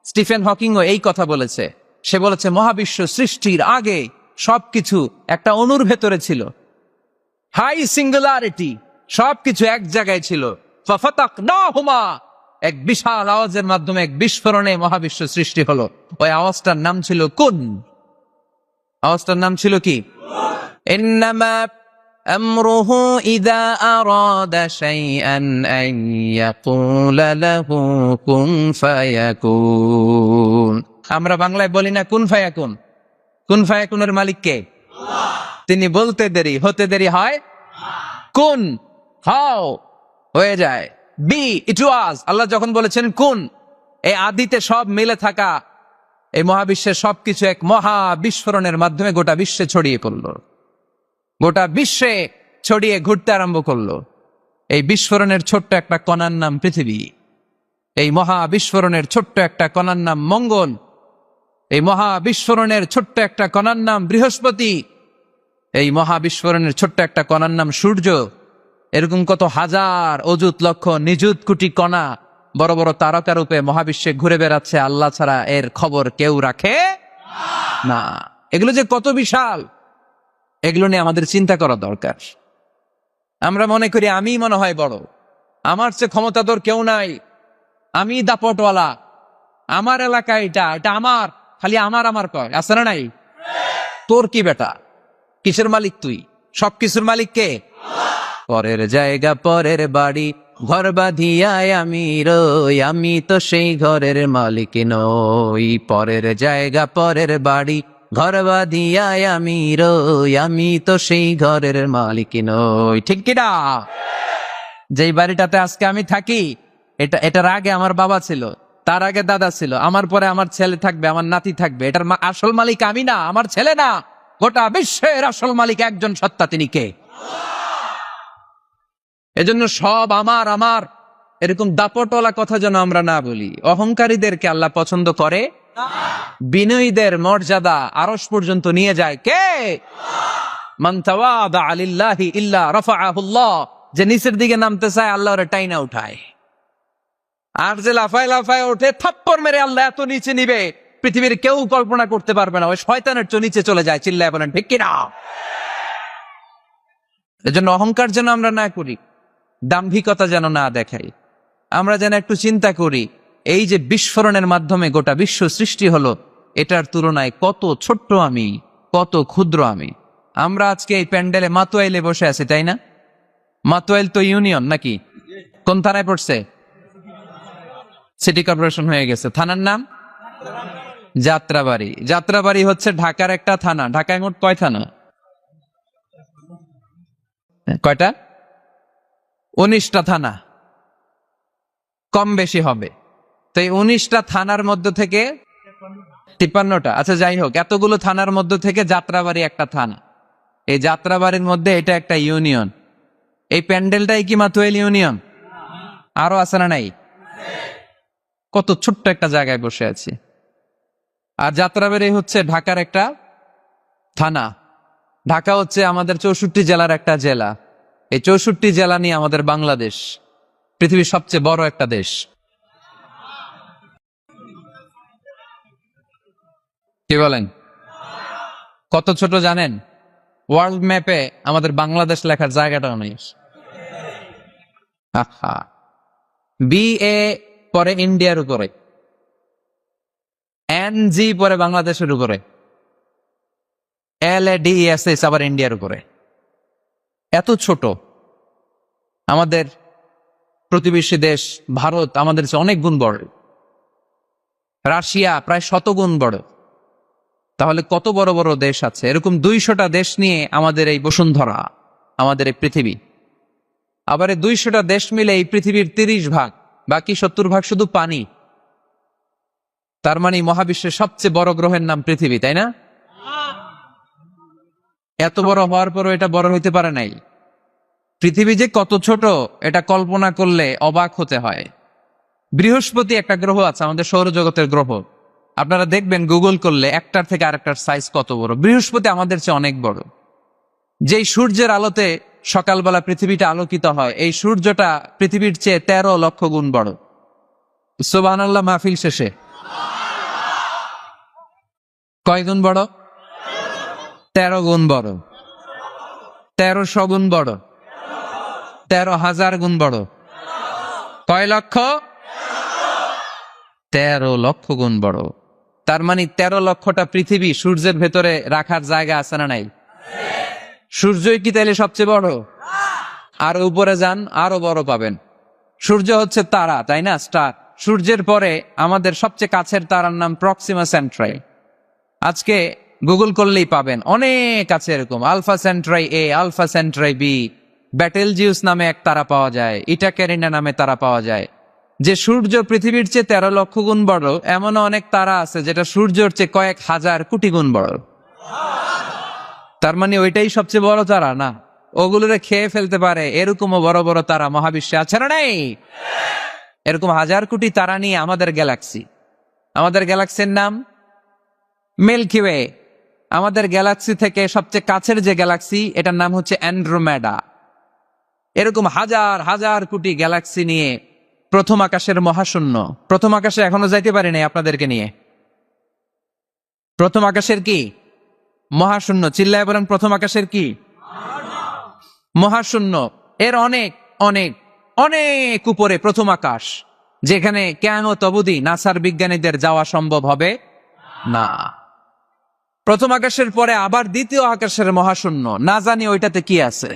Stephen হকিংও এই কথা বলেছে। সে বলেছে মহাবিশ্ব সৃষ্টির আগে সবকিছু একটা অণুর ভেতরে ছিল, হাই সিঙ্গুলারিটি, সবকিছু এক জায়গায় ছিল। ফাফাতাকনাহুমা, এক বিশাল আওয়াজের মাধ্যমে, এক বিস্ফোরণে মহাবিশ্ব সৃষ্টি হলো। ওই আওয়াজটার নাম ছিল কুন। আওয়াজটার নাম ছিল কি? ইন্নামা আমরুহু ইযা আরাদা শাইআন আন ইয়াকুলা লাহু কুন ফায়াকুন। আমরা বাংলায় বলি না কুন ফায়াকুন? কুন ফায়াকুনের মালিক কে? তিনি বলতে দেরি, হতে দেরি হয়। কুন, হাও, হয়ে যায়। বি, ইট ওয়াজ। আল্লাহ যখন বলেছেন কুন, এই আদিতে সব মিলে থাকা এই মহাবিশ্বের সবকিছু এক মহা বিস্ফোরণের মাধ্যমে গোটা বিশ্বে ছড়িয়ে পড়ল, গোটা বিশ্বে ছড়িয়ে ঘুরতে আরম্ভ করলো। এই বিস্ফোরণের ছোট্ট একটা কণার নাম পৃথিবী। এই মহা বিস্ফোরণের ছোট্ট একটা কণার নাম মঙ্গল। এই মহা বিস্ফোরণের ছোট্ট একটা কণার নাম বৃহস্পতি। এই মহা বিস্ফোরণের ছোট্ট একটা কণার নাম সূর্য। এরকম কত হাজার, অযুত, লক্ষ, নিযুত কোটি কণা বড় বড় তারকা রূপে মহাবিশ্বে ঘুরে বেড়াচ্ছে। আল্লাহ ছাড়া এর খবর কেউ রাখে না। এগুলো যে কত বিশাল, এগুলো নিয়ে আমাদের চিন্তা করা দরকার। আমরা মনে করি আমি মনে হয় বড়, আমার চেয়ে ক্ষমতাধর কেউ নাই, আমি দাপটওয়ালা, আমার এলাকা এটা এটা আমার, খালি আমার আমার কয়, আছে না নাই? তোর কি বেটা, কিসের মালিক তুই? সবকিছুর মালিক কে? পরের জায়গা পরের বাড়ি, ঘর বাঁধিয়ায় আমি রই, আমি তো সেই ঘরের মালিক নই। পরের জায়গা পরের বাড়ি, ঘর বাঁধিয়ায় আমি রই, আমি তো সেই ঘরের মালিক নই। ঠিক কিনা? যেই বাড়িটাতে আজকে আমি থাকি, এটার আগে আমার বাবা ছিল, তার আগে দাদা ছিল, আমার পরে আমার ছেলে থাকবে, আমার নাতি থাকবে। এটার আসল মালিক আমি না, আমার ছেলে না, গোটা বিশ্বের আসল মালিক একজন সত্তা, তিনি কে? এজন্য সব আমার আমার এরকম দাপটওয়ালা কথা যেন আমরা না বলি। অহংকারীদেরকে আল্লাহ পছন্দ করে, বিনয়ীদের মর্যাদা আরশ পর্যন্ত নিয়ে যায় কে? মান তাওয়াদা লিল্লাহি ইল্লা রাফাআহুল্লাহ। যে নিচের দিকে নামতে চায় আল্লাহ ওরে টাইনা উঠায়, আর যে লাফায় লাফায় ওঠে থাপ্পড় মেরে আল্লাহ এত নিচে নিবে পৃথিবীর কেউ কল্পনা করতে পারবে না। ওই শয়তানের চেয়ে নিচে চলে যায়। চিল্লায় বলেন ঠিক কিনা? এজন্য অহংকার যেন আমরা না করি, দাম্ভিকতা যেন না দেখাই। আমরা যেন একটু চিন্তা করি, এই যে বিস্ফোরণের মাধ্যমে গোটা বিশ্ব সৃষ্টি হলো, এটার তুলনায় কত ছোট্ট আমি, কত ক্ষুদ্র আমি। আমরা আজকে এই প্যান্ডেলে মাতুয়াইলে বসে আছি, তাই না? মাতুয়াইল তো ইউনিয়ন নাকি? কোন থানায় পড়ছে? সিটি কর্পোরেশন হয়ে গেছে। থানার নাম যাত্রাবাড়ি। যাত্রাবাড়ি হচ্ছে ঢাকার একটা থানা। ঢাকায় মোট কয় থানা? কয়টা? 19টা থানা, কম বেশি হবে। তো এই 19টা থানার মধ্য থেকে 53টা, আচ্ছা যাই হোক, এতগুলো থানার মধ্য থেকে যাত্রাবাড়ি একটা থানা। এই যাত্রাবাড়ির মধ্যে এটা একটা ইউনিয়ন। এই প্যান্ডেলটাই কি মাতুয়াইল ইউনিয়ন? আরো আছে না নাই? কত ছোট্ট একটা জায়গায় বসে আছি। আর যাত্রাবাড়ি হচ্ছে ঢাকার একটা থানা। ঢাকা হচ্ছে আমাদের 64 জেলার একটা জেলা। এই 64 জেলা নিয়ে আমাদের বাংলাদেশ, পৃথিবীর সবচেয়ে বড় একটা দেশ। কি বলেন? কত ছোট জানেন? ওয়ার্ল্ড ম্যাপে আমাদের বাংলাদেশ লেখার জায়গাটাও নেই। আহা, BA পরে ইন্ডিয়ার উপরে, NG পরে বাংলাদেশের উপরে, LADESS আবার ইন্ডিয়ার উপরে। এত ছোট। আমাদের প্রতিবেশী দেশ ভারত আমাদের চেয়ে অনেক গুণ বড়, রাশিয়া প্রায় 100 গুণ বড়। তাহলে কত বড় বড় দেশ আছে? এরকম 200টা দেশ নিয়ে আমাদের এই বসুন্ধরা, আমাদের এই পৃথিবী। আবার এই 200টা দেশ মিলে এই পৃথিবীর 30 ভাগ, বাকি 70 ভাগ শুধু পানি। তার মানে মহাবিশ্বের সবচেয়ে বড় গ্রহের নাম পৃথিবী, তাই না? এত বড় হওয়ার পরও এটা বড় হইতে পারে নাই। পৃথিবী যে কত ছোট এটা কল্পনা করলে অবাক হতে হয়। বৃহস্পতি একটা গ্রহ আছে, আমাদের সৌরজগতের গ্রহ। আপনারা দেখবেন গুগল করলে একটার থেকে আরেকটার সাইজ কত বড়। বৃহস্পতি আমাদের চেয়ে অনেক বড়। যেই সূর্যের আলোতে সকালবেলা পৃথিবীটা আলোকিত হয়, এই সূর্যটা পৃথিবীর চেয়ে 13 লক্ষ গুণ বড়। সুবহানাল্লাহ মাহফিল শেষে কয় গুণ বড়? 13 গুণ বড়, 1300 গুণ বড়, 13,000 গুণ বড়। কয় লক্ষ? 13 লক্ষ গুণ বড়। তার মানে 13 লক্ষটা পৃথিবী সূর্যের ভেতরে রাখার জায়গা আছে না নাই? সূর্যই কি তাইলে সবচেয়ে বড়? আর উপরে যান, আরো বড় পাবেন। সূর্য হচ্ছে তারা, তাই না? স্টার। সূর্যের পরে আমাদের সবচেয়ে কাছের তারার নাম প্রক্সিমা সেন্ট্রাই। আজকে গুগল করলেই পাবেন, অনেক আছে এরকম। আলফা সেন্ট্রাই এ, আলফা সেন্ট্রাই বি, ব্যাটেলজিউস নামে এক তারা পাওয়া যায়, ইটা ক্যারিনা নামে তারা পাওয়া যায়। যে সূর্য পৃথিবীর চেয়ে 13 লক্ষ গুণ বড়, এমনও অনেক তারা আছে যেটা সূর্যের চেয়ে কয়েক হাজার কোটি গুণ বড়। তার মানে ওইটাই সবচেয়ে বড় তারা না, ওগুলোরে খেয়ে ফেলতে পারে এরকমও বড় বড় তারা মহাবিশ্বে আছে না নাই? এরকম হাজার কোটি তারা নিয়ে আমাদের গ্যালাক্সি। আমাদের গ্যালাক্সির নাম মিল্কি ওয়ে। আমাদের গ্যালাক্সি থেকে সবচেয়ে কাছের যে গ্যালাক্সি, এটার নাম হচ্ছে অ্যান্ড্রোমেডা। এরকম হাজার হাজার কোটি গ্যালাক্সি নিয়ে প্রথম আকাশের মহাশূন্য। প্রথম আকাশে এখনো যাইতে পারি নাই আপনাদেরকে নিয়ে। প্রথম আকাশের কি? মহাশূন্য। চিল্লায় বলেন, প্রথম আকাশের কি? মহাশূন্য। এর অনেক অনেক অনেক উপরে প্রথম আকাশ, যেখানে কিয়ামত অবধি নাসার বিজ্ঞানীদের যাওয়া সম্ভব হবে না। প্রথম আকাশের পরে আবার দ্বিতীয় আকাশের মহাশূন্য, না জানি ওইটাতে কি আছে,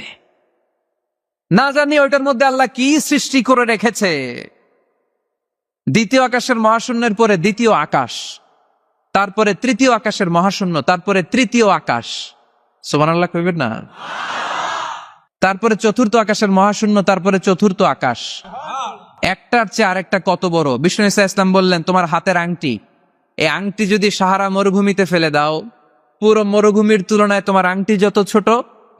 না জানি ওইটার মধ্যে আল্লাহ কি সৃষ্টি করে রেখেছে। দ্বিতীয় আকাশের মহাশূন্যের পরে দ্বিতীয় আকাশ, তারপরে তৃতীয় আকাশের মহাশূন্য, তারপরে তৃতীয় আকাশ। সুবহানাল্লাহ কইবেন না? তারপরে চতুর্থ আকাশের মহাশূন্য, তারপরে চতুর্থ আকাশ। একটার চেয়ে আরেকটা কত বড়। বিষ্ণু ঈসা ইসলাম বললেন, তোমার হাতের আংটি, এই আংটি যদি সাহারা মরুভূমিতে ফেলে দাও, পুরো মরুভূমির তুলনায় তোমার আংটি যত ছোট,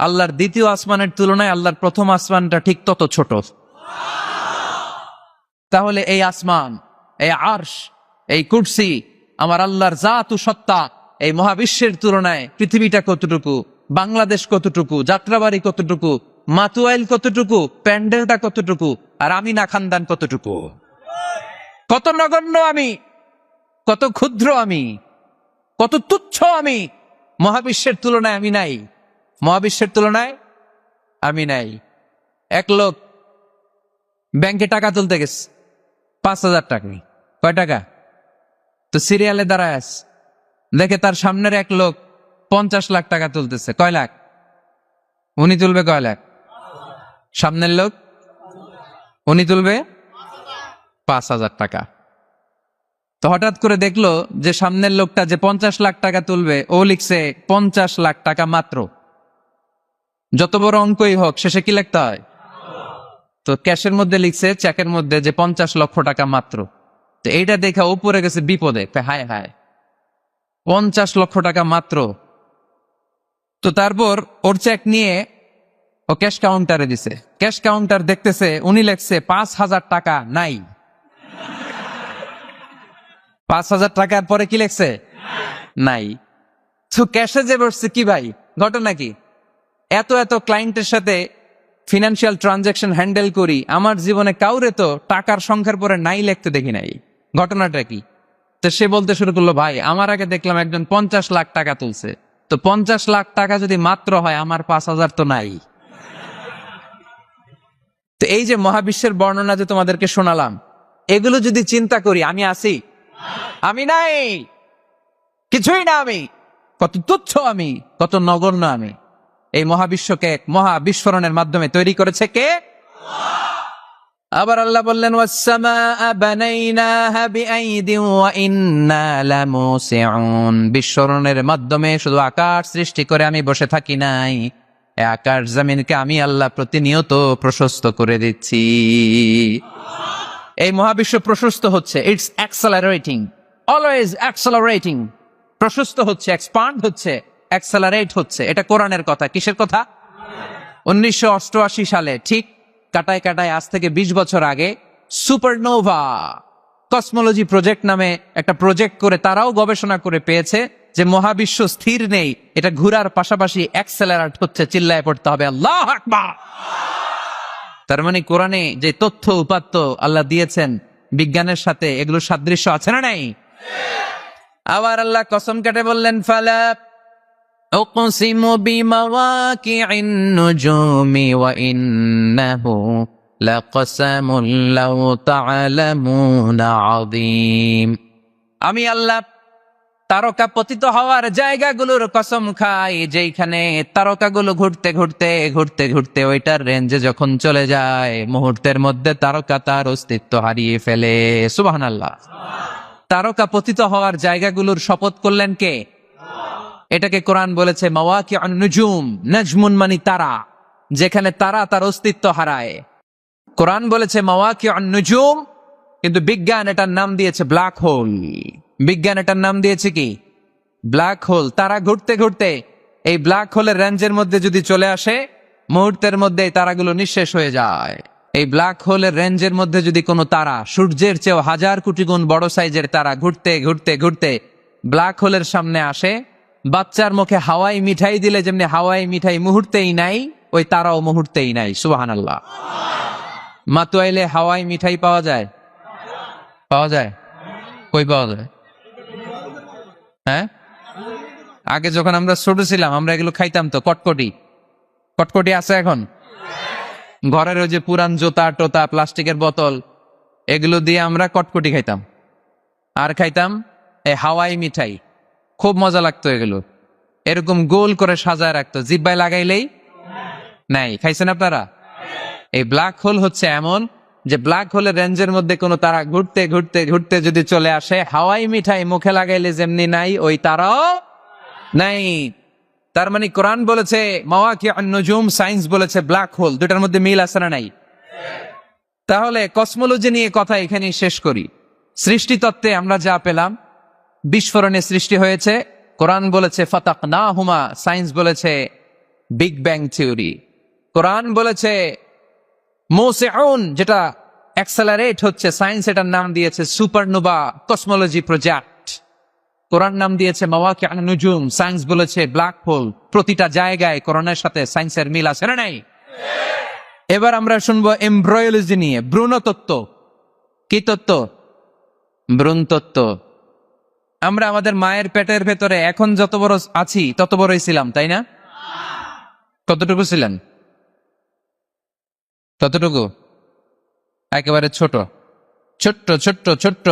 আল্লাহর দ্বিতীয় আসমানের তুলনায় আল্লাহর প্রথম আসমানটা ঠিক তত ছোট। তাহলে এই আসমান, এই আরশ, এই কুরসি, আমার আল্লাহর জাত ও সত্তা, এই মহাবিশ্বের তুলনায় পৃথিবীটা কতটুকু, বাংলাদেশ কতটুকু, যাত্রাবাড়ি কতটুকু, মাতুয়াইল কতটুকু, প্যান্ডেলটা কতটুকু, আর আমি না খানদান কতটুকু। কত নগণ্য আমি, কত ক্ষুদ্র আমি, কত তুচ্ছ আমি। মহাবিশ্বের তুলনায় আমি নাই, মহাবিশ্বের তুলনায় আমি নাই। এক লোক ব্যাংকে টাকা তুলতে গেছে, 5,000 টাকা। কয় টাকা? তো সিরিয়ালে দাঁড়ায় দেখে তার সামনের এক লোক 50 লাখ টাকা তুলতেছে। কয় লাখ? উনি তুলবে কয় লাখ? সামনের লোক উনি তুলবে 5,000 টাকা। তো হঠাৎ করে দেখলো যে সামনের লোকটা যে 50 লাখ টাকা তুলবে, ও লিখছে 50 লাখ টাকা মাত্র। যত বড় অঙ্কই হোক, শেষে কি লিখতে হয়? তো ক্যাশের মধ্যে লিখছে, চেকের মধ্যে, যে 50 লক্ষ টাকা মাত্র। তো এইটা দেখে ও পড়ে গেছে বিপদে। হায় হায়, 50 লক্ষ টাকা মাত্র। তো তারপর ওর চেক নিয়ে ও ক্যাশ কাউন্টারে দিছে। ক্যাশ কাউন্টার দেখতেছে, উনি লেখছে 5,000 টাকা নাই। 5,000 টাকার পরে কি লেখছে? নাই। তো ক্যাশে যে বসছে, কি ভাই ঘটনা কি? এত এত ক্লায়েন্টের সাথে ফিনান্সিয়াল ট্রানজাকশন হ্যান্ডেল করি, আমার জীবনে কাউরে তো টাকার সংখ্যার পরে নাই লিখতে দেখি নাই। ঘটনাটা কি? তো সে বলতে শুরু করলো, ভাই আমার আগে দেখলাম একজন 50 লাখ টাকা তুলছে, তো 50 লাখ টাকা যদি মাত্র হয়, আমার 5,000 তো নাই। তো এই যে মহাবিশ্বের বর্ণনা যে তোমাদেরকে শোনালাম, এগুলো যদি চিন্তা করি, আমি আছি? আমি নাই, কিছুই না আমি। কত তুচ্ছ আমি, কত নগণ্য আমি। এই মহাবিশ্বকে মহা বিস্ফোরণের মাধ্যমে তৈরি করেছে কে? আবার আল্লাহ বললেন, ওয়াস-সামাআ বানাইনাহা বিআইদিন ওয়া ইন্না লামুসিউন। বিস্ফোরণের মাধ্যমে শুধু আকাশ সৃষ্টি করে আমি বসে থাকি নাই, এই আকাশ জমিনকে আমি আল্লাহ প্রতিনিয়ত প্রশস্ত করে দিচ্ছি। এই মহাবিশ্ব প্রশস্ত হচ্ছে, ইটস অ্যাক্সেলারেটিং, অলওয়েজ অ্যাক্সেলারেটিং। প্রশস্ত হচ্ছে, এক্সপান্ড হচ্ছে, অ্যাক্সেলারেট হচ্ছে। এটা কোরআনের কথা। কিসের কথা? 1988 সালে, ঠিক কাটায় কাটায় আজ থেকে 20 বছর আগে, সুপারনোভা কসমোলজি প্রজেক্ট নামে একটা প্রজেক্ট করে তারাও গবেষণা করে পেয়েছে যে মহাবিশ্ব স্থির নেই, এটা ঘোরার পাশাপাশি অ্যাক্সেলারেট হচ্ছে। চিল্লায় পড়তে হবে আল্লাহু আকবার। তার মানে কোরআনে যে তথ্য উপাত্ত আল্লাহ দিয়েছেন, বিজ্ঞানের সাথে এগুলো সাদৃশ্য আছে না নাই? আবার আল্লাহ কসম কেটে বললেন, ফালা উকসিমু বিমাওয়াকিইন নুজুমি ওয়া ইন্নাহু লাকসামুন লাউ তা'লামুনা আযীম। আমি আল্লাহ তারকা পতিত হওয়ার জায়গাগুলোর কসম খাই, যেখানে তারকাগুলো ঘুরতে ঘুরতে ঘুরতে ঘুরতে ওইটার রেঞ্জে যখন চলে যায়, মুহূর্তের মধ্যে তারকা তার অস্তিত্ব হারিয়ে ফেলে। সুবহানাল্লাহ। তারকা পতিত হওয়ার জায়গাগুলোর শপথ করলেন কে? এটাকে কোরআন বলেছে মাওয়াকিউন নুজুম, নাজমুন মানে তারা, যেখানে তারা তার অস্তিত্ব হারায়। কোরআন বলেছে মাওয়াকিউন নুজুম, কিন্তু বিজ্ঞান এটার নাম দিয়েছে ব্ল্যাক হোল। বিজ্ঞান এটার নাম দিয়েছে কি? Black hole. তারা ঘুরতে ঘুরতে এই ব্ল্যাক হোলের রেঞ্জের মধ্যে যদি চলে আসে, মুহূর্তের মধ্যে তারাগুলো নিঃশেষ হয়ে যায়। এই ব্ল্যাক হোলের রেঞ্জের মধ্যে যদি কোনো তারা সূর্যের চেয়েও 1000 কোটি গুণ বড় সাইজের তারা ঘুরতে ঘুরতে ঘুরতে ব্ল্যাক হোলের সামনে আসে, বাচ্চার মুখে হাওয়াই মিঠাই দিলে যেমনি হাওয়াই মিঠাই মুহূর্তেই নাই, ওই তারাও মুহূর্তেই নাই। সুবহানাল্লাহ। মাতুয়াইলে হাওয়াই মিঠাই পাওয়া যায়? পাওয়া যায়? কই পাওয়া যায়? হ্যাঁ, আগে যখন আমরা ছোট ছিলাম আমরা এগুলো খাইতাম তো। কটকটি, কটকটি আছে এখন? ঘরের ওই যে পুরান জোতা টোতা প্লাস্টিকের বোতল, এগুলো দিয়ে আমরা কটকটি খাইতাম। আর খাইতাম এই হাওয়াই মিঠাই, খুব মজা লাগতো। এগুলো এরকম গোল করে সাজায় রাখতো, জিব্বায় লাগাইলেই নাই। খাইছেন আপনারা? এই ব্ল্যাক হোল হচ্ছে এমন যে ব্ল্যাক হোলের রেঞ্জের মধ্যে কোনো তারা ঘুরতে ঘুরতে ঘুরতে যদি চলে আসে, হাওয়াই মিঠাই মুখে লাগাইলে যেমনি নাই, ওই তারাও নাই। তার মানে কোরআন বলেছে মাওয়াকিউন নুজুম, সায়েন্স বলেছে ব্ল্যাক হোল। দুটার মধ্যে মিল আছে না নাই? তাহলে কসমোলজি নিয়ে কথা এখানেই শেষ করি। সৃষ্টিতত্ত্বে আমরা যা পেলাম, বিস্ফোরণে সৃষ্টি হয়েছে। কোরআন বলেছে ফাতাকনাহুমা, সায়েন্স বলেছে বিগ ব্যাং থিওরি। কোরআন বলেছে মুসিউন, যেটা অ্যাক্সেলারেট হচ্ছে, সায়েন্স এটার নাম দিয়েছে সুপারনোভা কসমোলজি প্রজেক্ট। কোরআন নাম দিয়েছে মাওয়াকিউন নুজুম, সায়েন্স বলেছে ব্ল্যাক হোল। প্রতিটা জায়গায় কোরআনের সাথে সায়েন্সের মিল আছে না নাই? এবার আমরা শুনবো এমব্রয়োলজি নিয়ে, ভ্রূণতত্ত্ব। কি তত্ত্ব? ভ্রূণতত্ত্ব। আমরা আমাদের মায়ের পেটের ভেতরে এখন যত বড় আছি তত বড়ই ছিলাম, তাই না? কতটুকু ছিলেন? ততটুকু, একেবারে ছোট ছোট্ট ছোট্ট ছোট্ট।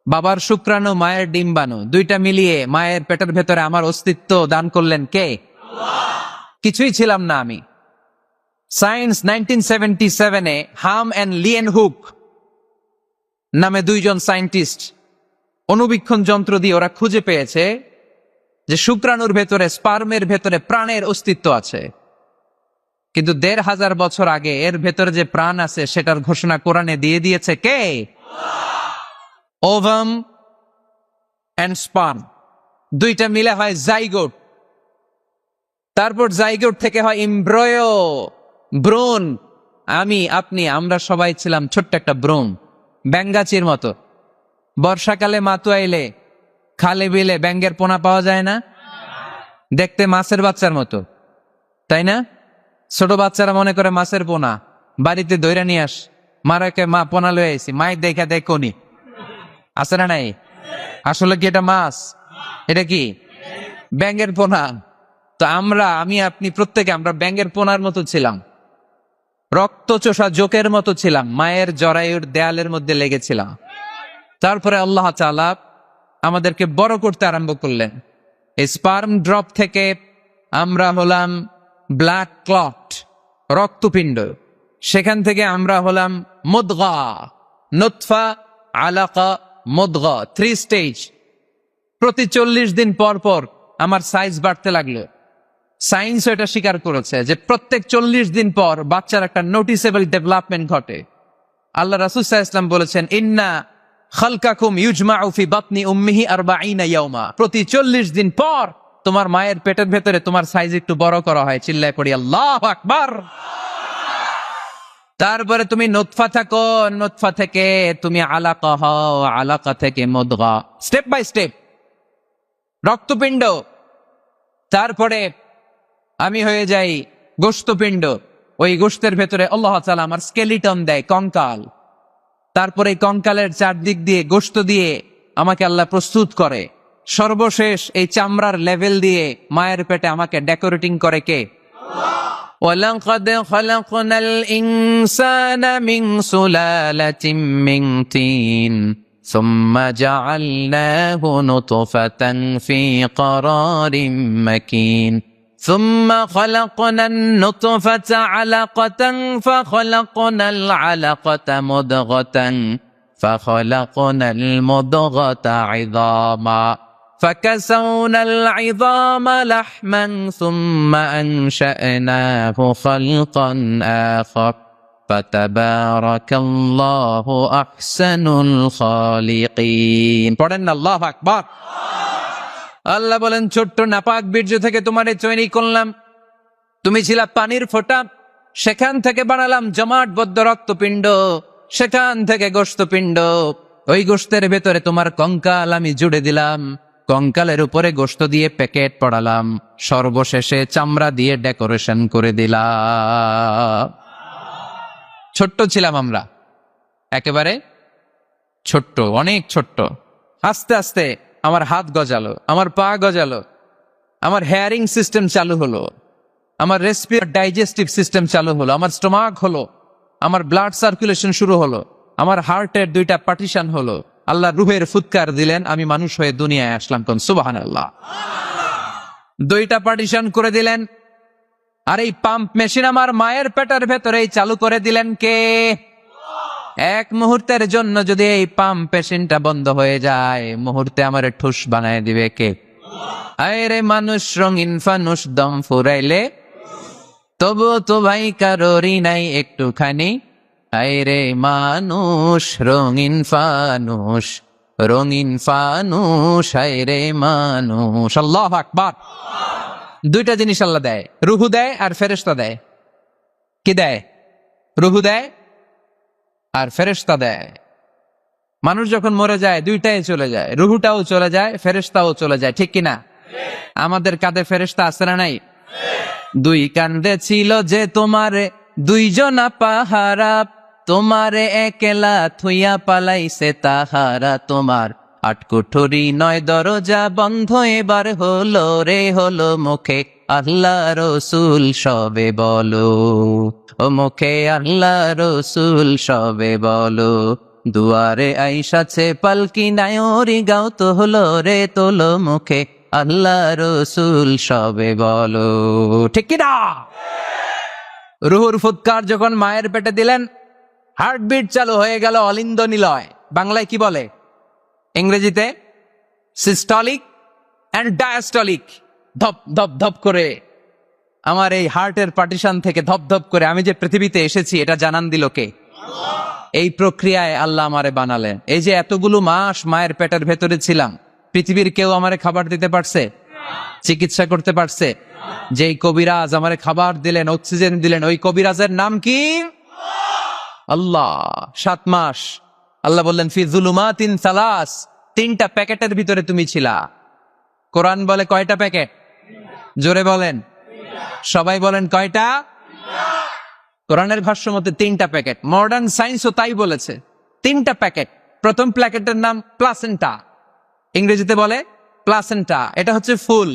বাবার শুক্রাণু মায়ের ডিম্বাণু দুইটা মিলিয়ে মায়ের পেটের ভেতরে আমার অস্তিত্ব দান করলেন কে? কিছুই ছিলাম না আমি। সায়েন্স 1977-এ হাম এন্ড লিয়েন হুক নামে দুইজন সায়েন্টিস্ট অনুবীক্ষণ যন্ত্র দিয়ে ওরা খুঁজে পেয়েছে যে শুক্রাণুর ভেতরে, স্পার্মের ভেতরে প্রাণের অস্তিত্ব আছে। কিন্তু 1500 বছর আগে এর ভেতরে যে প্রাণ আছে সেটার ঘোষণা কোরআনে দিয়ে দিয়েছে কে? ওভাম এন্ড স্পার্ম দুইটা মিলে হয় জাইগোট। তারপর জাইগোট থেকে হয় এমব্রয়ো, ভ্রূণ। আমি, আপনি, আমরা সবাই ছিলাম ছোট্ট একটা ভ্রূণ, ব্যাঙ্গাচির মতো। বর্ষাকালে মাতুয়াইলে খালে বিলে ব্যাঙ্গের পোনা পাওয়া যায় না? দেখতে মাছের বাচ্চার মতো, তাই না? ছোট বাচ্চারা মনে করে মাছের পোনা, বাড়িতে দইরা নিয়ে আস, মারাকে মা পোনা লয়ে আইছি, মায়ের দেখা দেয় কোনি আছে না নাই? আসলে কি এটা মাছ? এটা কি ব্যাঙ্গের পোনা? তো আমরা, আমি আপনি প্রত্যেকে আমরা ব্যাঙ্গের পোনার মতো ছিলাম, রক্ত চোষা জোকের মতো ছিলাম, মায়ের জরায়ুর দেয়ালের মধ্যে লেগেছিলাম। তারপরে আল্লাহ তাআলা আমাদেরকে বড় করতে আরম্ভ করলেন। এই স্পার্ম ড্রপ থেকে আমরা হলাম ব্লাড ক্লট, রক্তপিণ্ড। সেখান থেকে আমরা হলাম মুদগা, নুতফা, আলাকা, মুদগা, 3 স্টেজ। প্রতি 40 দিন পর পর আমার সাইজ বাড়তে লাগলো। সায়েন্স এটা স্বীকার করেছে যে প্রত্যেক 40 দিন পর বাচ্চার একটা নোটিসেবল ডেভেলপমেন্ট ঘটে। আল্লাহ রাসূল সাল্লাল্লাহু আলাইহি ওয়াসাল্লাম বলেছেন ইন্না খালকাকুম ইউজমাউ ফি বাতনি উম্মিহি 40 ইয়াওমা। প্রতি 40 দিন পর তোমার মায়ের পেটের ভেতরে তোমার সাইজ একটু বড় করা হয়। চিল্লায় পড়ি আল্লাহু আকবার। তারপরে তুমি নুতফা থাকো, নুতফা থেকে তুমি আলাকা হও, আলাকা থেকে মুদগা, স্টেপ বাই স্টেপ রক্তপিণ্ড। তারপরে আমি হয়ে যাই গোশতপিণ্ড। ওই গোশতের ভেতরে আল্লাহ তাআলা আমার স্কেলিটন দেয়, কঙ্কাল। তারপরে কঙ্কালের চারদিক দিয়ে গোশত দিয়ে আমাকে আল্লাহ প্রস্তুত করে। সর্বশেষ এই চামড়ার লেভেল দিয়ে মায়ের পেটে আমাকে ডেকোরেটিং করে কে? ওয়ালাকাদ খালাকনাল ইনসানা মিন সুলালাতিন মিন তিন সুম্মা জাআলনাহু নুতফাতান ফি ক্বারারিন মাকিন ثم خلقنا النطفة علقة فخلقنا العلقة مضغة فخلقنا المضغة عظاما فكسونا العظام لحما ثم أنشأناه خلقا آخر فتبارك الله أحسن الخالقين পড়েন না আল্লাহু আকবার। আল্লাহ বলেন ছোট্ট নাপাক বীর্য থেকে তোমারে তৈরি করলাম, তুমি ছিলা পানির ফোঁটা, সেখান থেকে বানালাম জমাটবদ্ধ রক্তপিণ্ড, সেখান থেকে গোশতপিণ্ড, ওই গোশতের ভেতরে তোমার কঙ্কাল আমি জুড়ে দিলাম, কঙ্কালের উপরে গোশত দিয়ে প্যাকেট পড়ালাম, সর্বশেষে চামড়া দিয়ে ডেকোরেশন করে দিলাম। ছোট্ট ছিলাম আমরা, একেবারে ছোট্ট, অনেক ছোট্ট। আস্তে আস্তে আমার হাত গজালো, আমার পা গজালো, আমার হেয়ারিং সিস্টেম চালু হলো, আমার রেসপিরেটরি ডাইজেস্টিভ সিস্টেম চালু হলো, আমার স্টোমাক হলো, আমার ব্লাড সার্কুলেশন শুরু হলো, আমার হার্টের দুইটা পার্টিশন হলো, আল্লাহ রুহের ফুৎকার দিলেন, আমি মানুষ হয়ে দুনিয়ায় আসলাম। কোন সুবহানাল্লাহ। দুইটা পার্টিশন করে দিলেন, আর এই পাম্প মেশিন আমার মায়ের পেটের ভেতরেই চালু করে দিলেন কে? এক মুহূর্তের জন্য যদি এই পাম্প মেশিনটা বন্ধ হয়ে যায়, মুহূর্তে আমার ঠুস বানায় দিবে কে? আরে মানুষ রঙিন ফানুষ, দম ফুরাইলে তবু তো ভাই কারোরই নাই একটুখানি। আরে মানুষ রঙিন ফানুষ, রঙিন ফানুষ, আরে মানুষ। আল্লাহু আকবার। দুইটা জিনিস আল্লাহ দেয়, রুহু দেয় আর ফেরেশতা দেয়। কি দেয়? রুহু দেয় আর ফেরেশতা দেয়। মানুষ যখন মরে যায় দুইটাই চলে যায়, রুহুটাও চলে যায়, ফেরেশতাও চলে যায়, ঠিক কিনা? আমাদের কাঁধে ফেরেশতা আছে না নাই? দুই কান্দে ছিল যে তোমারে দুইজনা পাহারা, তোমারে একলা থুইয়া পালাইছে তাহারা, তোমার আট কুঠুরি নয় দরজা বন্ধ এবার হলো রে, হলো মুখে আল্লাহ রসুল সবে বলো, ও মুখে আল্লাহ রসুল সবে বলো, দুয়ারে আইসাছে পালকি নায়রি গাও তো হলো রে, তোলো মুখে আল্লাহ রসুল সবে বলো, ঠিক কিনা? রুহুর ফুৎকার যখন মায়ের পেটে দিলেন, হার্টবিট চালু হয়ে গেল, অলিন্দ নিলয়। বাংলায় কি বলে? ইংরেজিতে সিস্টলিক এন্ড ডায়াস্টলিক। ধপ ধপ ধপ করে আমার এই হার্টের পার্টিশন থেকে ধপ ধপ করে আমি যে পৃথিবীতে এসেছি এটা জানান দিল কে? এই প্রক্রিয়ায় আল্লাহ আমারে বানালেন। এই যে এতগুলো মাস মায়ের পেটের ভেতরে ছিলাম, পৃথিবীর কেউ আমারে খাবার দিতে পারছে? চিকিৎসা করতে পারছে? যেই কবিরাজ আমারে খাবার দিলেন, অক্সিজেন দিলেন, ওই কবিরাজের নাম কি? আল্লাহ। 7 মাস আল্লাহ বললেন ফি যুলুমাতিন সালাস, 3টা প্যাকেটের ভিতরে তুমি ছিলা। কোরআন বলে কয়টা প্যাকেট? জোরে বলেন, সবাই বলেন কয়টা? কোরআনের ভাষ্য মতে 3টা প্যাকেট। মডার্ন সায়েন্সও তাই বলেছে, 3টা প্যাকেট। প্রথম প্যাকেটের নাম প্লাসেন্টা, ইংরেজিতে বলে প্লাসেন্টা। এটা হচ্ছে ফুল।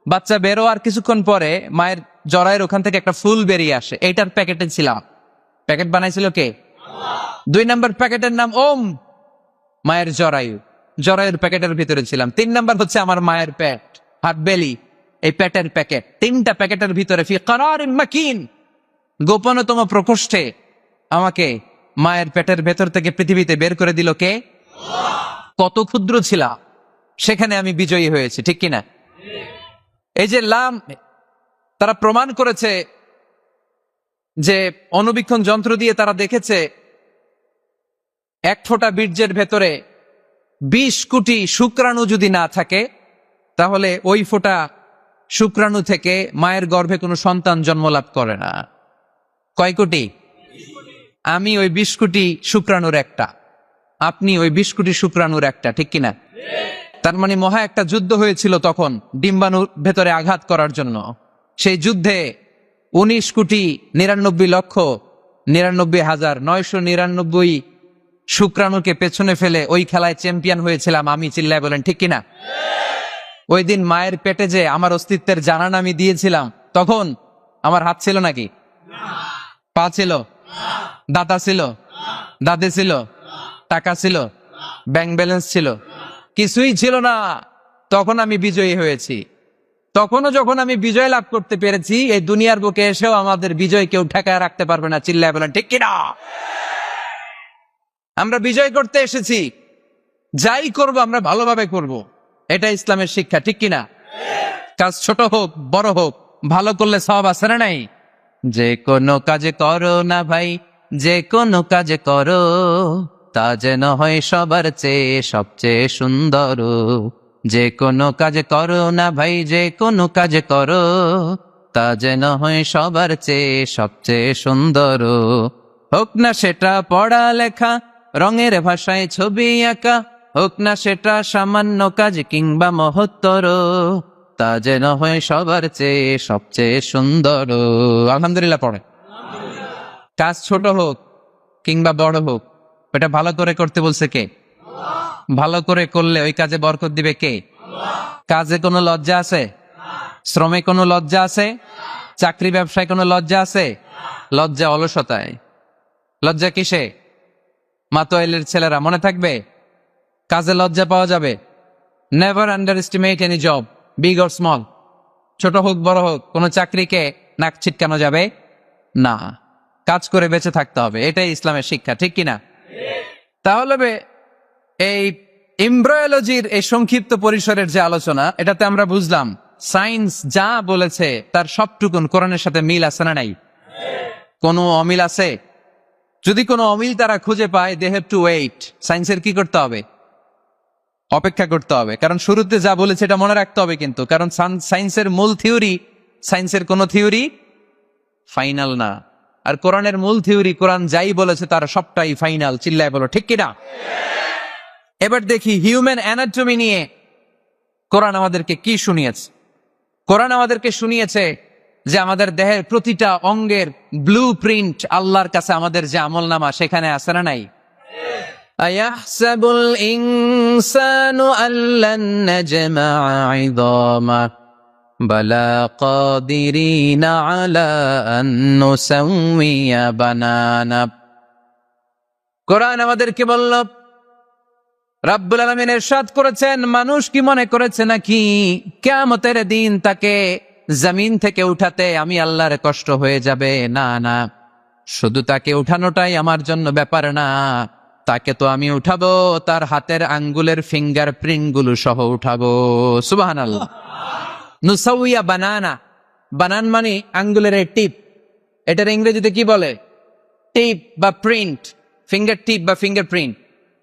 বাচ্চা বেরো আর কিছুক্ষণ পরে মায়ের জরায়ের ওখান থেকে একটা ফুল বেরিয়ে আসে, এইটার প্যাকেটে ছিলাম। প্যাকেট বানাইছিল কে? 2 নম্বর প্যাকেটের নাম ওম, মায়ের জরায়ু, জরায়ুর প্যাকেটের ভিতরে ছিলাম। 3 নম্বর হচ্ছে আমার মায়ের পেট, হার্ট বেলি, এই পেটের প্যাকেট। 3টা প্যাকেটের ভিতরে ফি করারিন মাকিন, গোপনতম প্রকোষ্ঠে আমাকে মায়ের পেটের ভেতর থেকে পৃথিবীতে বের করে দিল কে? কত ক্ষুদ্র ছিলাম, সেখানে আমি বিজয়ী হয়েছি, ঠিক কিনা? এই যে লাম, তারা প্রমাণ করেছে যে অণুবীক্ষণ যন্ত্র দিয়ে তারা দেখেছে 1 ফোঁটা বীর্যের ভেতরে 20 কোটি শুক্রাণু যদি না থাকে, তাহলে ওই ফোঁটা শুক্রাণু থেকে মায়ের গর্ভে কোনো সন্তান জন্ম লাভ করে না। কয় কোটি? আমি ওই 20 কোটি শুক্রাণুর একটা, আপনি ওই 20 কোটি শুক্রাণুর একটা, ঠিক কিনা? তার মানে মহা একটা যুদ্ধ হয়েছিল তখন ডিম্বাণুর ভেতরে আঘাত করার জন্য। সেই যুদ্ধে 19,99,99,999 শুক্রাণুকে পেছনে ফেলে ওই খেলায় চ্যাম্পিয়ন হয়েছিলাম আমি। চিল্লায় বলেন ঠিক কিনা? ওই দিন মায়ের পেটে যে আমার অস্তিত্বের জানান আমি দিয়েছিলাম, তখন আমার হাত ছিল নাকি? পা ছিল? দাঁতা ছিল? দাঁতে ছিল? টাকা ছিল? ব্যাংক ব্যালেন্স ছিল? কিছুই ছিল না। তখন আমি বিজয়ী হয়েছি। তখনও যখন আমি বিজয় লাভ করতে পেরেছি, এই দুনিয়ার বুকে এসেও আমাদের বিজয় কেউ ঠেকায় রাখতে পারবে না। চিল্লায় বলেন ঠিক কিনা? আমরা বিজয় করতে এসেছি, যাই করব আমরা ভালোভাবে করব। এটা ইসলামের শিক্ষা, ঠিক কিনা? কাজ ছোট হোক বড় হোক, ভালো করলে সওয়াব আছে না নাই? যে কোনো কাজে করো না ভাই, যে কোনো কাজে করো, তা যেন হয় সবার চেয়ে সবচেয়ে সুন্দর। যে কোনো কাজে করো না ভাই, যে কোনো কাজে করো, তা যেন হয় সবার চেয়ে সবচেয়ে সুন্দর। হোক না সেটা পড়া লেখা, রঙের ভাষায় ছবি আঁকা, হোক না সেটা সামান্য কাজ কিংবা মহত্তর, তা যেন হয় সবার চেয়ে সবচেয়ে সুন্দর। আলহামদুলিল্লাহ পড়ে। কাজ ছোট হোক কিংবা বড় হোক, এটা ভালো করে করতে বলছে কে? ভালো করে করলে ওই কাজে বরকত দিবে কে? কাজে কোনো লজ্জা আছে? শ্রমে কোনো লজ্জা আছে? চাকরি ব্যবসায় কোনো লজ্জা আছে? লজ্জা অলসতায়। লজ্জা কিসে? মাতোয়াইলের ছেলেরা মনে থাকবে, কাজে লজ্জা পাওয়া যাবে। Never under estimate any job, big or small. ছোট হোক বড় হোক, কোনো চাকরিকে নাক ছিটকানো যাবে না। কাজ করে বেঁচে থাকতে হবে, এটাই ইসলামের শিক্ষা, ঠিক কিনা? তাহলে এই এমব্রায়োলজির এই সংক্ষিপ্ত পরিসরের যে আলোচনা, এটাতে আমরা বুঝলাম সায়েন্স যা বলেছে তার সবটুকুন কোরআনের সাথে মিল আছে না নাই? কোনো অমিল আছে? যদি কোনো অমিল তারা খুঁজে পায়, দে হ্যাভ টু ওয়েট। সায়েন্সের কি করতে হবে? অপেক্ষা করতে হবে। কারণ শুরুতে যা বলেছে এটা মনে রাখতে হবে কিন্তু, কারণ সায়েন্সের মূল থিওরি, সায়েন্সের কোনো থিওরি ফাইনাল না। আর কোরআনের মূল থিওরি, কোরআন যাই বলেছে তার সবটাই ফাইনাল। চিল্লায় বলো ঠিক কিনা? এবার দেখি হিউম্যান অ্যানাটমি নিয়ে কোরআন আমাদেরকে কি শুনিয়েছে। কোরআন আমাদেরকে শুনিয়েছে যে আমাদের দেহের প্রতিটা অঙ্গের ব্লু প্রিন্ট আল্লাহর কাছে আমাদের যে আমলনামা সেখানে আছে না নাই? আয়াহসাবুল ইনসানু আল্লান নাজমা'a 'ইযামা বালা কাদিরিনা আলা আন নুসাউইয়া বানানা। কোরআন আমাদেরকে বলল, রাব্বুল আলামিন ইরশাদ করেছেন, মানুষ কি মনে করেছে নাকি কিয়ামতের দিন তাকে জমিন থেকে উঠাতে আমি আল্লাহর কষ্ট হয়ে যাবে? না না, শুধু তাকে উঠানোটাই আমার জন্য ব্যাপার না, তাকে তো আমি উঠাবো তার হাতের আঙ্গুলের ফিঙ্গার প্রিন্ট গুলো সহ উঠাবো। সুবহানাল্লাহ। নুসাউইয়া বানানা, বানান মানে আঙ্গুলের এই টিপ, এটার ইংরেজিতে কি বলে? টিপ বা প্রিন্ট, ফিঙ্গার টিপ বা ফিঙ্গার প্রিন্ট।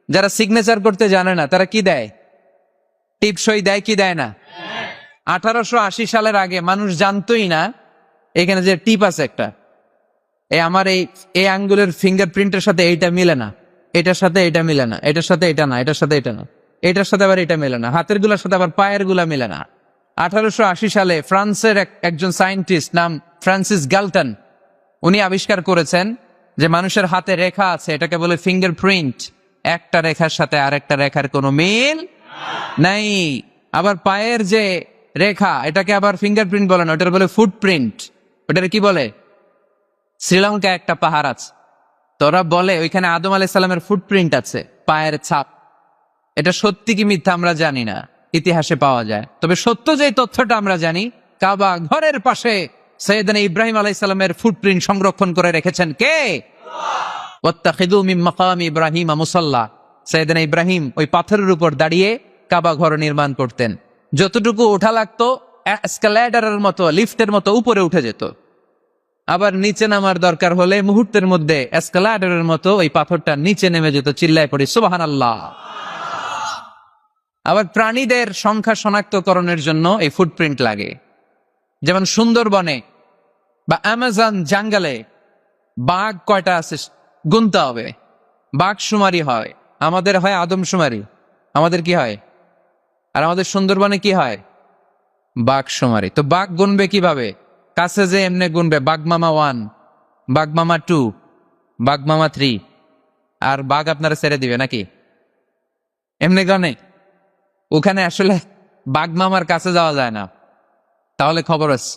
যারা সিগনেচার করতে জানে না তারা কি দেয়? টিপ সই দেয় কি দেয় না? 1880 সালের আগে মানুষ জানতোই না এখানে যে টিপ আছে একটা, আমার এই আঙ্গুলের ফিঙ্গার প্রিন্টের সাথে এইটা মিলে না, এটার সাথে এটা মিলে না, এটার সাথে এটা না, এটার সাথে এটা না, এটার সাথে আবার এটা মিলে না, হাতের গুলার সাথে আবার পায়ের গুলা মিলে না। 1880 সালে ফ্রান্সের একজন সায়েন্টিস্ট নাম ফ্রান্সিস গ্যালটন, উনি আবিষ্কার করেছেন যে মানুষের হাতে রেখা আছে, এটাকে বলে ফিঙ্গার প্রিন্ট। একটা রেখার সাথে আরেকটা রেখার কোনো মিল নাই। আবার পায়ের যে রেখা, এটাকে আবার ফিঙ্গারপ্রিন্ট বলে না, ওটার বলে ফুটপ্রিন্ট। ওটার কি বলে? শ্রীলঙ্কায় একটা পাহাড় আছে, তোরা বলে ওইখানে আদম আলাইহিস সালামের ফুটপ্রিন্ট আছে, পায়ের ছাপ। এটা সত্যি কি মিথ্যা আমরা জানি না, ইতিহাসে পাওয়া যায়। তবে সত্য যে তথ্যটা আমরা জানি, কাবা ঘরের পাশে সাইয়েদনা ইব্রাহিম আলাইহিস সালামের ফুটপ্রিন্ট সংরক্ষণ করে রেখেছেন কে? ওয়াত্তাখিযু মিন মাকামি ইব্রাহিম মুসাল্লা। সাইয়েদনা ইব্রাহিম ওই পাথরের উপর দাঁড়িয়ে কাবা ঘর নির্মাণ করতেন। যতটুকু ওঠা লাগতো এসকালেটরের মতো, লিফটের মতো উপরে উঠে যেত। আবার নিচে নামার দরকার হলে মুহূর্তের মধ্যে এসকালেটরের মতো ওই পাথরটা নিচে নেমে যেত। চিল্লায় পড়ি সুবহানাল্লাহ। আবার প্রাণীদের সংখ্যা শনাক্তকরণের জন্য এই ফুটপ্রিন্ট লাগে। যেমন সুন্দরবনে বা অ্যামাজন জঙ্গলে বাঘ কয়টা আছে গুনতে হবে। বাঘ শুমারি হয়, আমাদের হয় আদমশুমারি। আমাদের কি হয়? আর আমাদের সুন্দরবনে কি হয়? বাঘ শুমারি। তো বাঘ গুনবে কিভাবে? কাছে যে এমনি গুনবে, বাঘমামা 1, বাঘমামা 2, বাঘমামা 3, আর বাঘ আপনারা ছেড়ে দিবে নাকি? এমনি গনে? ওখানে আসলে বাঘমামার কাছে যাওয়া যায় না, তাহলে খবর আছে।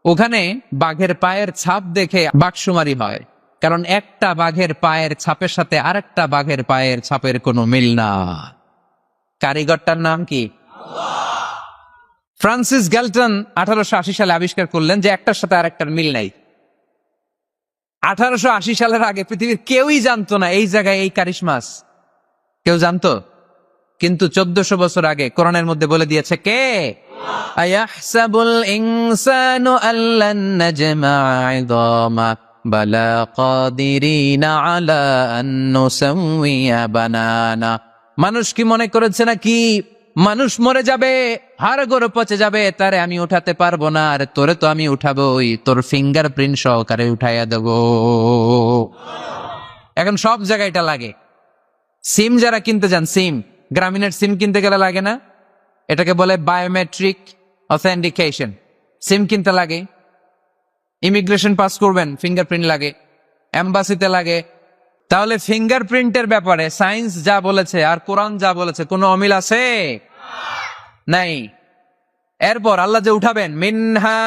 ওখানে বাঘের পায়ের ছাপ দেখে বাঘশুমারি হয়, কারণ একটা বাঘের পায়ের ছাপের সাথে আরেকটা বাঘের পায়ের ছাপের কোনো মিল না। কারিগরটার নাম কি? ফ্রান্সিস গ্যালটন 1880 সালে আবিষ্কার করলেন যে একটার সাথে আরেকটার মিল নাই। 1880 সালের আগে পৃথিবীর কেউই জানতো না এই জায়গায় এই কারিশমাস। কেউ জানতো? কিন্তু 1400 বছর আগে কোরআনের মধ্যে বলে দিয়েছে কে? আয়াহসাবুল ইনসানু আল্লান নাজমা'a 'idama বালা কাদিরিনা আলা আন নুসাউইয়া বানানা। মানুষ কি মনে করেছে নাকি মানুষ মরে যাবে, হাড়গোড় পচে যাবে, তারে আমি উঠাতে পারবো না? আর তোরে তো আমি উঠাবোই, তোর ফিঙ্গারপ্রিন্ট সহকারে উঠাইয়া দেব। এখন সব জায়গায় এটা লাগে। সিম যারা কিনতে যান, সিম গ্রামীণের সিম কিনতে গেলে লাগে না? এটাকে বলে বায়োমেট্রিক অথেন্টিকেশন। সিম কিনতে লাগে, ইমিগ্রেশন পাস করবেন ফিঙ্গারপ্রিন্ট লাগে, এম্বাসিতে লাগে। তাহলে ফিঙ্গারপ্রিন্টের ব্যাপারে সায়েন্স যা বলেছে আর কোরআন যা বলেছে কোনো অমিল আছে? নাই। এরপর আল্লাহ যে উঠাবেন, মিনহা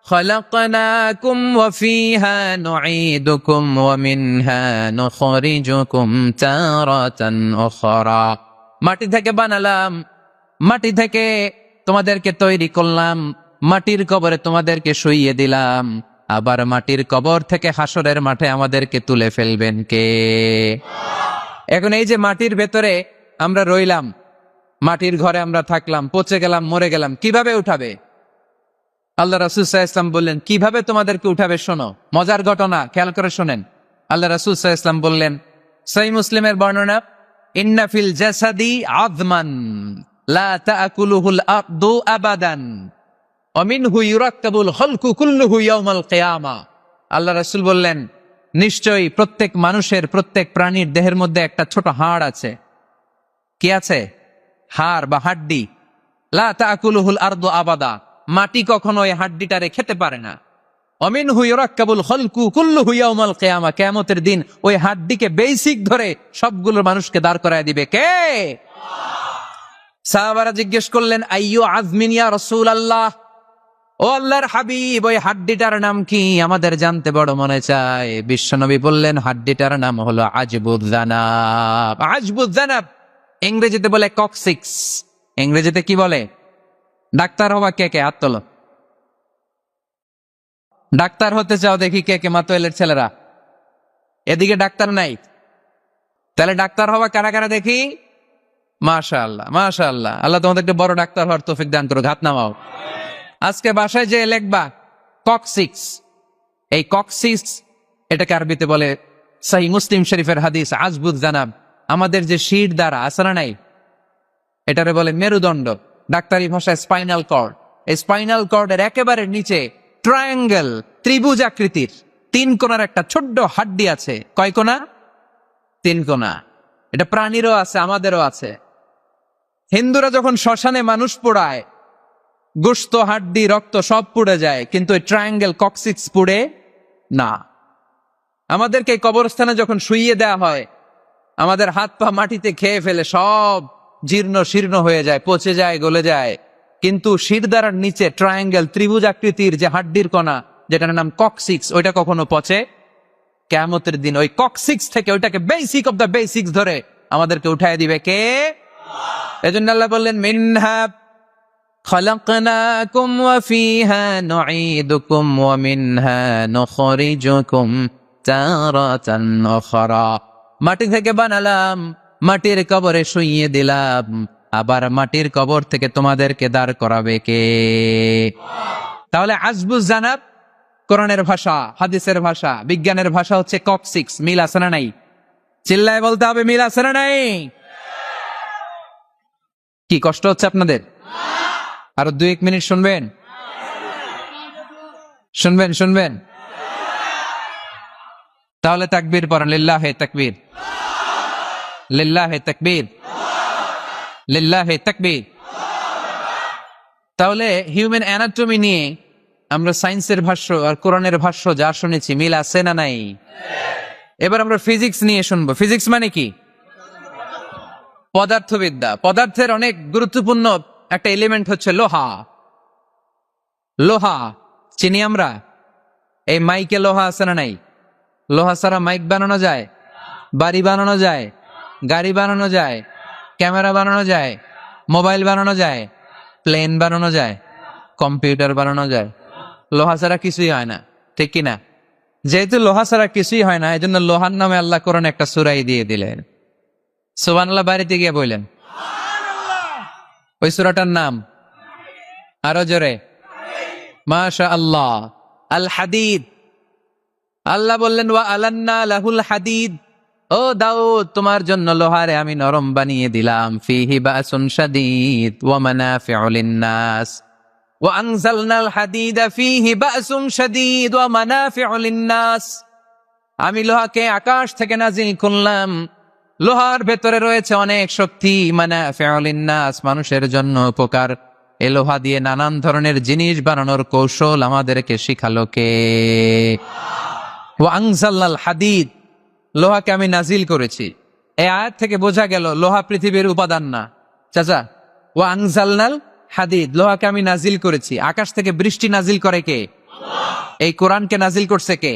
খলাকনাকুম ওয়া ফিহা নুঈদুকুম ওয়া মিনহা নুখরিজুকুম তারাতান উখরা। মাটি থেকে বানালাম, মাটি থেকে তোমাদেরকে তৈরি করলাম, মাটির কবরে তোমাদেরকে শুইয়ে দিলাম, আবার মাটির কবর থেকে হাসরের মাঠে আমাদেরকে তুলে ফেলবেন কে? এখন এই যে মাটির ভেতরে আমরা রইলাম, মাটির ঘরে আমরা থাকলাম, পচে গেলাম, মরে গেলাম, কিভাবে উঠাবে? আল্লাহ রাসূল সাল্লাল্লাহু আলাইহি ওয়াসাল্লাম বললেন কিভাবে তোমাদেরকে উঠাবে শোনো। মজার ঘটনা, খেয়াল করে শোনেন। আল্লাহ রাসূল সাল্লাল্লাহু আলাইহি ওয়াসাল্লাম বললেন, সহিহ মুসলিমের বর্ণনা, ইন্না ফিল জাসাদি আযমান লা তাআকুলুহুল আরদু আবাদান ওয়া মিনহু ইউরাক্কাবুল খালকু কুল্লুহু ইয়াউমাল কিয়ামা। আল্লাহ রাসূল বললেন, নিশ্চয়ই প্রত্যেক মানুষের, প্রত্যেক প্রাণীর দেহের মধ্যে একটা ছোট হাড় আছে। কি আছে? হাড় বা হাড্ডি। লা তাআকুলুহুল আরদু আবাদা, মাটি কখনো এই হাড্ডিটারে খেতে পারে না। ওয়া মিনহু ইউরাক্কাবুল খালকু কুল্লুহু ইয়াউমাল কিয়ামা, কিয়ামতের দিন ওই হাড্ডিকে বেসিক ধরে সবগুলো মানুষকে দাঁড় করায় দিবে কে? সাহাবারা জিজ্ঞেস করলেন, আইয়ু আযমিন ইয়া রাসূলুল্লাহ, ও আল্লাহর হাবিব, ওই হাড্ডিটার নাম কি? আমাদের জানতে বড় মনে চায়। বিশ্বনবী বললেন, হাড্ডিটার নাম হলো আজবুজ জানাব। আজবুজ জানাব ইংরেজিতে বলে কক্সিক্স। ইংরেজিতে কি বলে? ডাক্তার হওয়া কে কে? হাত তোলো। ডাক্তার হতে চাও দেখি কে কে? মাতোয়েলের ছেলেরা, এদিকে ডাক্তার নাই। তাহলে ডাক্তার হওয়া কারা কারা দেখি? মাশাআল্লাহ, মাশাআল্লাহ। আল্লাহ তোমাদেরকে বড় ডাক্তার হওয়ার তৌফিক দান করুক। হাত নামাও। আজকে বাসায় যে লিখবা কক্সিক্স, এই কক্সিক্স এটাকে আরবিতে বলে, সহিহ মুসলিম শরীফের হাদিস, আজবুজ জানাব। আমাদের যে শির দ্বারা আছে না নাই, এটারে বলে মেরুদণ্ড, ডাক্তারি ভাষায় স্পাইনাল কর্ড। এই স্পাইনাল কর্ডের একেবারে নিচে ট্রায়াঙ্গেল, ত্রিভুজ আকৃতির 3 কোণার একটা ছোট্ট হাড্ডি আছে। কয় কোণা? 3 কোণা। এটা প্রাণীরও আছে, আমাদেরও আছে। হিন্দুরা যখন শ্মশানে মানুষ পোড়ায়, গোশত, হাড্ডি, রক্ত সব পুড়ে যায়, কিন্তু এই ট্রায়াঙ্গেল কক্সিক্স পুড়ে না। আমাদেরকে কবরস্থানে যখন শুইয়ে দেয়া হয়, আমাদের হাত পা মাটিতে খেয়ে ফেলে, সব জীর্ণ শীর্ণ হয়ে যায়, পচে যায়, গলে যায়, কিন্তু শিরদাঁড়ার নিচে ট্রায়াঙ্গেল, ত্রিভুজ আকৃতির যে হাড্ডির কণা, যেটার নাম কক্সিক্স, ওইটা কখনো পচে? কিয়ামতের দিন ওই কক্সিক্স থেকে, ওইটাকে বেসিক অফ দ্য বেসিক্স ধরে আমাদেরকে উঠায় দিবে কে? এজন্য আল্লাহ বললেন, মিনহা খলাকনাকুম ওয়া ফিহা নুঈদুকুম ওয়া মিনহা নুখরিজুকুম তারাতান উখরা। মাটি থেকে বানালাম, মাটির কবরে শুইয়ে দিলাম, আবার মাটির কবর থেকে তোমাদেরকে দাঁড় করাবে কে? তাহলে আজবুজ জানাব কোরআনের ভাষা, হাদিসের ভাষা, বিজ্ঞানের ভাষা হচ্ছে কক্সিক্স। মিল আছে না নাই? চিল্লায় বলতে হবে, মিল আছে না নাই? কি কষ্ট হচ্ছে আপনাদের? আরো 2-1 মিনিট শুনবেন? শুনবেন? শুনবেন? তাহলে তাকবীর পড়েন, লিল্লাহে তাকবীর, লিল্লাহে তাকবীর, লিল্লাহে তাকবীর। তাহলে হিউম্যান অ্যানাটমি নিয়ে আমরা সায়েন্সের ভাষ্য আর কোরআনের ভাষ্য যা শুনেছি, মিল আছে না নাই? এবার আমরা ফিজিক্স নিয়ে শুনবো। ফিজিক্স মানে কি? পদার্থবিদ্যা। পদার্থের অনেক গুরুত্বপূর্ণ একটা এলিমেন্ট হচ্ছে লোহা। লোহা চিনি আমরা। এই মাইকে লোহা আছে না নাই? লোহা ছাড়া মাইক বানানো যায়, বাড়ি বানানো যায়, গাড়ি বানানো যায়, ক্যামেরা বানানো যায়, মোবাইল বানানো যায়, প্লেন বানানো যায়, কম্পিউটার বানানো যায়। লোহা ছাড়া কিছুই হয় না, ঠিক কিনা? যেহেতু লোহা ছাড়া কিছুই হয় না, এই জন্য লোহার নামে আল্লাহ কোরআনে একটা সূরা দিয়ে দিলেন। সুবহানাল্লাহ, বাড়িতে গিয়ে বললেন। ওই সূরাটার নাম আরো জোরে, মাশা আল্লাহ, আল হাদিদ। আল্লাহ বললেন ওয়া আলান্না লাহুল হাদিদ, ও দাউদ তোমার জন্য লোহারে আমি নরম বানিয়ে দিলাম। ফিহি বাসুন শাদীদ ওয়া মানাফিউ লিন-নাস ওয়া আনজালনাল হাদিদা ফিহি বাসুন শাদীদ ওয়া মানাফিউ লিন-নাস। আমি লোহাকে আকাশ থেকে নাজিল করলাম, লোহার ভেতরে রয়েছে অনেক শক্তি, মানাফিউ লিন-নাস মানুষের জন্য উপকার। এ লোহা দিয়ে নানান ধরনের জিনিস বানানোর কৌশল আমাদেরকে শিখালো কে? ওয়া আনজালনাল হাদিদ, লোহাকে আমি নাজিল করেছি। এই আয়াত থেকে বোঝা গেল লোহা পৃথিবীর উপাদান না। চাচা, ওয়া আনজালনাল হাদিদ, লোহাকে আমি নাজিল করেছি। আকাশ থেকে বৃষ্টি নাজিল করে কে? এই কোরআনকে নাজিল করছে কে?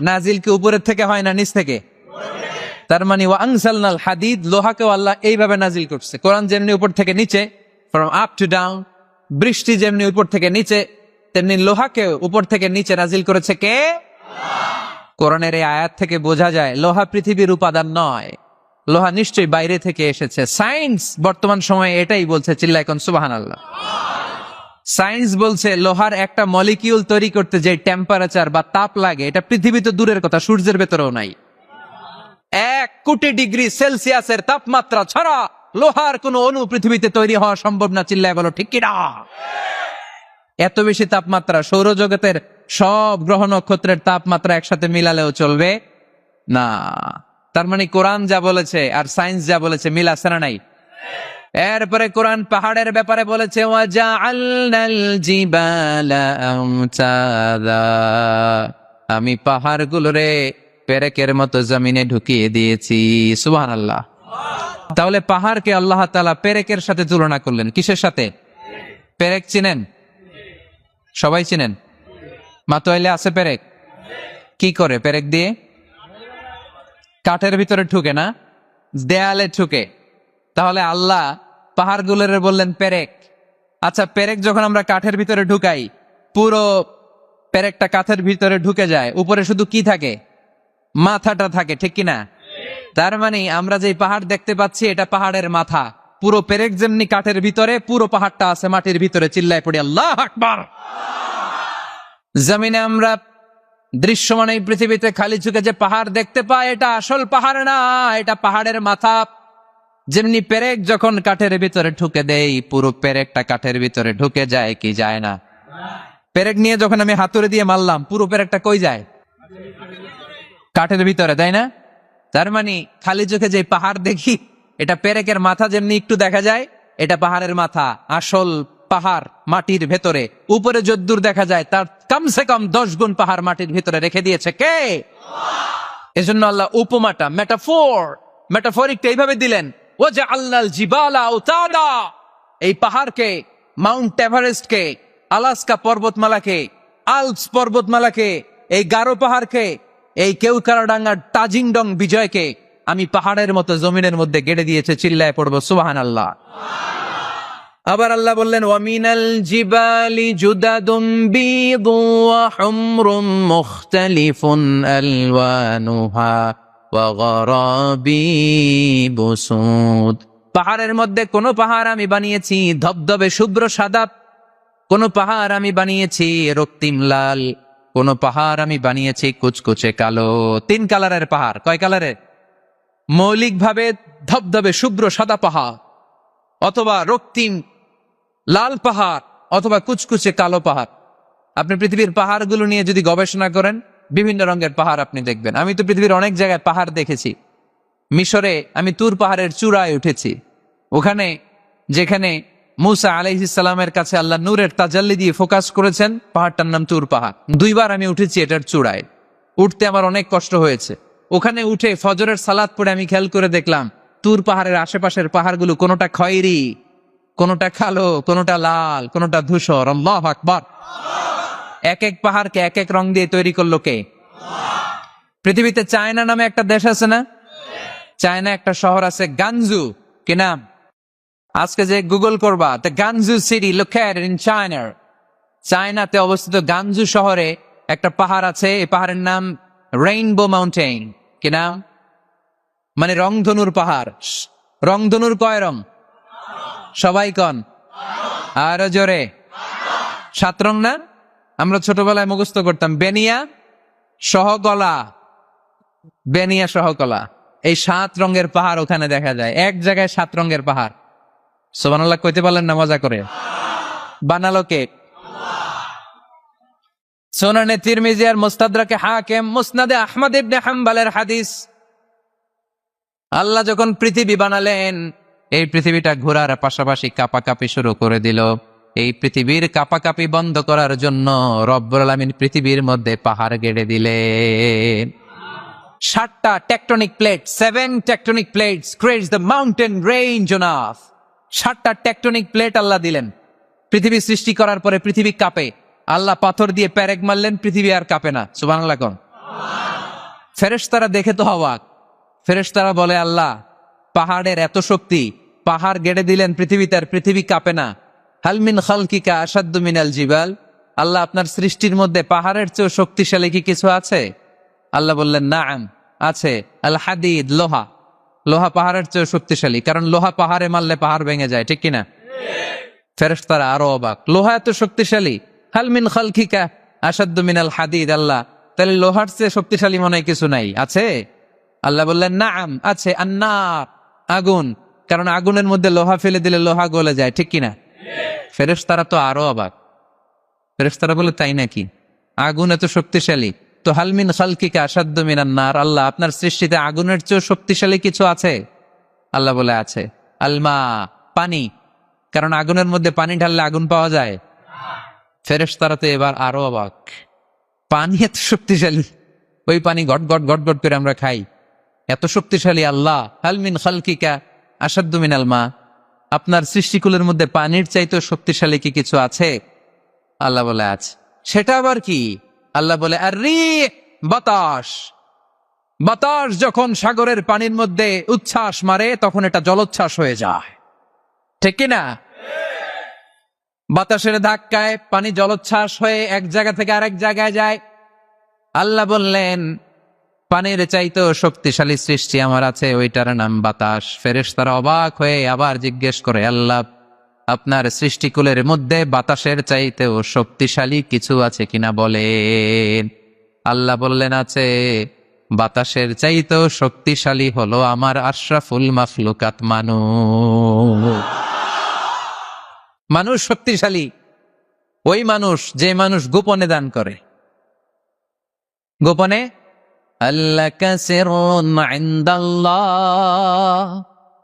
নাজিল কি উপরের থেকে হয় না নিচ থেকে? তার মানে ওয়া আনজালনাল হাদিদ, লোহাকেও আল্লাহ এইভাবে নাজিল করছে। কোরআন যেমনি উপর থেকে নিচে, ফ্রম আপ টু ডাউন, বৃষ্টি যেমনি উপর থেকে নিচে, তেমনি লোহাকে উপর থেকে নিচে নাজিল করেছে কে? কোরআনের এই আয়াত থেকে বোঝা যায় লোহা পৃথিবীর উপাদান নয়, লোহা নিশ্চয়ই বাইরে থেকে এসেছে। সায়েন্স বর্তমান সময়ে এটাই বলছে, চিল্লায় কোন সুবহানাল্লাহ। সায়েন্স বলছে লোহার একটা মলিকিউল তৈরি করতে যে টেম্পারেচার বা তাপ লাগে, এটা পৃথিবী তো দূরের কথা, সূর্যের ভেতরেও নাই। 1 কোটি ডিগ্রি সেলসিয়াসের তাপমাত্রা ছাড়া লোহার কোনো অণু পৃথিবীতে তৈরি হওয়া সম্ভব না। চিল্লায় বলো ঠিক কিনা? এত বেশি তাপমাত্রা সৌরজগতের সব গ্রহ নক্ষত্রের তাপমাত্রা একসাথে মিলালেও চলবে না। তার মানে কোরআন যা বলেছে আর সায়েন্স যা বলেছে মিল আছে না নাই? এরপরে কোরআন পাহাড়ের ব্যাপারে বলেছে ওয়াজআলনাল জিবালা আমতাদা, আমি পাহাড়গুলোরে পেরেকের মতো জমিনে ঢুকিয়ে দিয়েছি। সুবহানাল্লাহ। তাহলে পাহাড়কে আল্লাহ তাআলা পেরেকের সাথে তুলনা করলেন। কিসের সাথে? পেরেক চিনেন? সবাই চিনেন? মাতোয়াইলে আছে পেরেক? কি করে পেরেক দিয়ে? কাঠের ভিতরে ঢুকে না, দেয়ালে ঢুকে। তাহলে আল্লাহ পাহাড়গুলোর বললেন পেরেক। আচ্ছা, পেরেক যখন আমরা কাঠের ভিতরে ঢুকাই, পুরো পেরেকটা কাঠের ভিতরে ঢুকে যায়, উপরে শুধু কি থাকে? মাথাটা থাকে, ঠিক কিনা? তার মানে আমরা যে পাহাড় দেখতে পাচ্ছি এটা পাহাড়ের মাথা। পুরো পেরেক যেমনি কাঠের ভিতরে, পুরো পাহাড়টা আছে মাটির ভিতরে। চিল্লায় পড়ি আল্লাহু আকবার। জমিনে আমরা দৃশ্যমান এই পৃথিবীতে খালি চোখে যে পাহাড় দেখতে পাই, এটা আসল পাহাড় না, এটা পাহাড়ের মাথা। যেমনি পেরেক যখন কাঠের ভিতরে ঢুকে দেই, পুরো পেরেকটা কাঠের ভিতরে ঢুকে যায় কি যায় না? পেরেক নিয়ে যখন আমি হাতুড়ি দিয়ে মারলাম, পুরো পেরেকটা কই যায়? কাঠের ভিতরে, তাই না? তার মানে খালি চোখে যে পাহাড় দেখি, এটা পেরেকের মাথা যেমনি একটু দেখা যায়, এটা পাহাড়ের মাথা। আসল পাহাড় মাটির ভেতরে, উপরে যদ্দূর দেখা যায় তার কমসে কম 10 গুণ পাহাড় মাটির ভিতরে রেখে দিয়েছে কে? এজন্য আল্লাহ উপমাটা, মেটাফরিকটা এইভাবে দিলেন, ওয়াজআলনাল জিবালা আওতাদা, এই পাহাড়কে, মাউন্ট এভারেস্টকে, আলাস্কা পর্বতমালাকে, আলপস পর্বতমালাকে, এই গারো পাহাড়কে, এই কেওকারাডাঙ্গার তাজিংডং বিজয়কে আমি পাহাড়ের মতো জমিনের মধ্যে গেড়ে দিয়েছে। চিল্লায় পড়বো সুবহানাল্লাহ। আবার আল্লাহ বললেন ওয়ামিনাল জিবালি জুদাদুম বিদু ওয়া হুমরুম মুখতালিফুন আলওয়ানুহা ওয়া গরাবিবু সুদ, পাহাড়ের মধ্যে কোন পাহাড় আমি বানিয়েছি ধবধবে শুভ্র সাদা, কোন পাহাড় আমি বানিয়েছি রক্তিম লাল, কোন পাহাড় আমি বানিয়েছি কুচকুচে কালো। 3 কালারের পাহাড়। কয় কালারের? মৌলিকভাবে ধবধবে শুভ্র সাদা পাহাড়, অথবা রক্তিম লাল পাহাড়, অথবা কুচকুচে কালো পাহাড়। আপনি পৃথিবীর পাহাড়গুলো নিয়ে যদি গবেষণা করেন, বিভিন্ন রঙের পাহাড় আপনি দেখবেন। আমি তো পৃথিবীর অনেক জায়গায় পাহাড় দেখেছি। মিশরে আমি তুর পাহাড়ের চূড়ায় উঠেছি। ওখানে যেখানে মুসা আলাইহিস সালামের কাছে আল্লাহ নূরের তাজাল্লি দিয়ে ফোকাস করেছেন, পাহাড়টার নাম তুর পাহাড়। 2 বার আমি উঠেছি এটার চূড়ায়। উঠতে আমার অনেক কষ্ট হয়েছে। ওখানে উঠে ফজরের সালাত পড়ে আমি খেয়াল করে দেখলাম তুর পাহাড়ের আশেপাশের পাহাড়গুলো কোনোটা খয়েরি, কোনোটা কালো, কোনোটা লাল, কোনোটা ধূসর। আল্লাহু আকবার। এক এক পাহাড়কে এক এক রং দিয়ে তৈরি করলো কে? পৃথিবীতে চায়না নামে একটা দেশ আছে না? চায়না একটা শহর আছে গানজু, কি নাম? আজকে যে গুগল করবা, the গানজু city located in China, চায়নাতে অবস্থিত গানজু শহরে একটা পাহাড় আছে। এই পাহাড়ের নাম রেইনবো মাউন্টেন। কি নাম? মানে রংধনুর পাহাড়। রংধনুর কয় রং? সবাই কন আরো জোরে। 7 রং না? আমরা ছোটবেলায় মুখস্থ করতাম বেনিয়া সহকলা, বেনিয়া সহকলা। এই 7 রঙের পাহাড় ওখানে দেখা যায়, এক জায়গায় 7 রঙের পাহাড়। সুবহানাল্লাহ কইতে পারলেন না মজা করে? বানালো কে? সুনানে তিরমিজি আর মুস্তাদরাকে হাকিম, মুসনাদে আহমদ ইবনে হাম্বলের হাদিস। আল্লাহ যখন পৃথিবী বানালেন, এই পৃথিবীটা ঘোরার পাশাপাশি কাঁপাকাঁপি শুরু করে দিল। এই পৃথিবীর কাঁপাকাঁপি বন্ধ করার জন্য রব্বুল আলামিন পৃথিবীর মধ্যে পাহাড় গেড়ে দিলেন। 7টা tectonic plate, 7 tectonic plates creates the mountain range on earth. 7টা টেকটনিক প্লেট আল্লাহ দিলেন। পৃথিবী সৃষ্টি করার পরে পৃথিবী কাঁপে, আল্লাহ পাথর দিয়ে পেরেক মারলেন, পৃথিবী আর কাঁপে না। সুবহানাল্লাহ কোন? ফেরেশতারা দেখে তো অবাক। ফেরেশতারা বলে, আল্লাহ পাহাড়ের এত শক্তি, পাহাড় গেড়ে দিলেন পৃথিবীতে আর পৃথিবী কাঁপে না। হাল মিন খালকিকা আশাদ্দু মিনাল জিবাল, আল্লাহ আপনার সৃষ্টির মধ্যে পাহাড়ের চেয়েও শক্তিশালী কি কিছু আছে? আল্লাহ বললেন, নাআম, আছে। আল হাদিদ, লোহা। লোহা পাহাড়ের চেয়েও শক্তিশালী, কারণ লোহা পাহাড়ে মারলে পাহাড় ভেঙে যায়, ঠিক কিনা? ফেরেশতারা আরো অবাক, লোহা এত শক্তিশালী? হাল মিন খালকিকা আশাদ্দু মিনাল হাদিদ, আল্লাহ তাহলে লোহার চেয়ে শক্তিশালী মনে হয় কিছু নাই, আছে? আল্লাহ বললেন, নাআম, আছে। আন্নার, আগুন, কারণ আগুনের মধ্যে লোহা ফেলে দিলে লোহা গলে যায়, ঠিক কিনা? ফেরেশতারা তো আরো অবাক। ফেরেশতারা বলে, তাই নাকি? আগুন এত শক্তিশালী, তো হাল মিন খালকিকা আশাদ্দু মিনান নার, আল্লাহ আপনার সৃষ্টিতে আগুনের চেয়েও শক্তিশালী কিছু আছে? আল্লাহ বলে, আছে। আলমা, পানি, কারণ আগুনের মধ্যে পানি ঢাললে আগুন পাওয়া যায়। ফেরেশতারা তো এবার আরো অবাক, পানি এত শক্তিশালী, ওই পানি গট গট গট গট করে আমরা খাই, এত শক্তিশালী আল্লাহ। হাল মিন খালকিকা আশাদ্দু মিনাল মা, আপনার সৃষ্টিকুলের মধ্যে পানির চাইতেও শক্তিশালী কি কিছু আছে? আল্লাহ বলে, আছে। সেটা আবার কি? আল্লাহ বলে, আর রিহ, বাতাস। বাতাস যখন সাগরের পানির মধ্যে উচ্ছ্বাস মারে তখন এটা জলোচ্ছ্বাস হয়ে যায়, ঠিক কিনা? বাতাসের ধাক্কায় পানি জলোচ্ছ্বাস হয়ে এক জায়গা থেকে আরেক জায়গায় যায়। আল্লাহ বললেন, পানির চাইতেও শক্তিশালী সৃষ্টি আমার আছে, ওইটার নাম বাতাস। ফেরেশতারা অবাক হয়ে আবার জিজ্ঞেস করে, আল্লাহ আপনার সৃষ্টিকুলের মধ্যে বাতাসের চাইতেও শক্তিশালী কিছু আছে কিনা বলেন। আল্লাহ বললেন, আছে। বাতাসের চাইতেও শক্তিশালী হলো আমার আশরাফুল মাখলুকাত মানুষ। মানুষ শক্তিশালী, ওই মানুষ যে মানুষ গোপনে দান করে। গোপনে আল্লাকা সিররুন ইনদাল্লাহ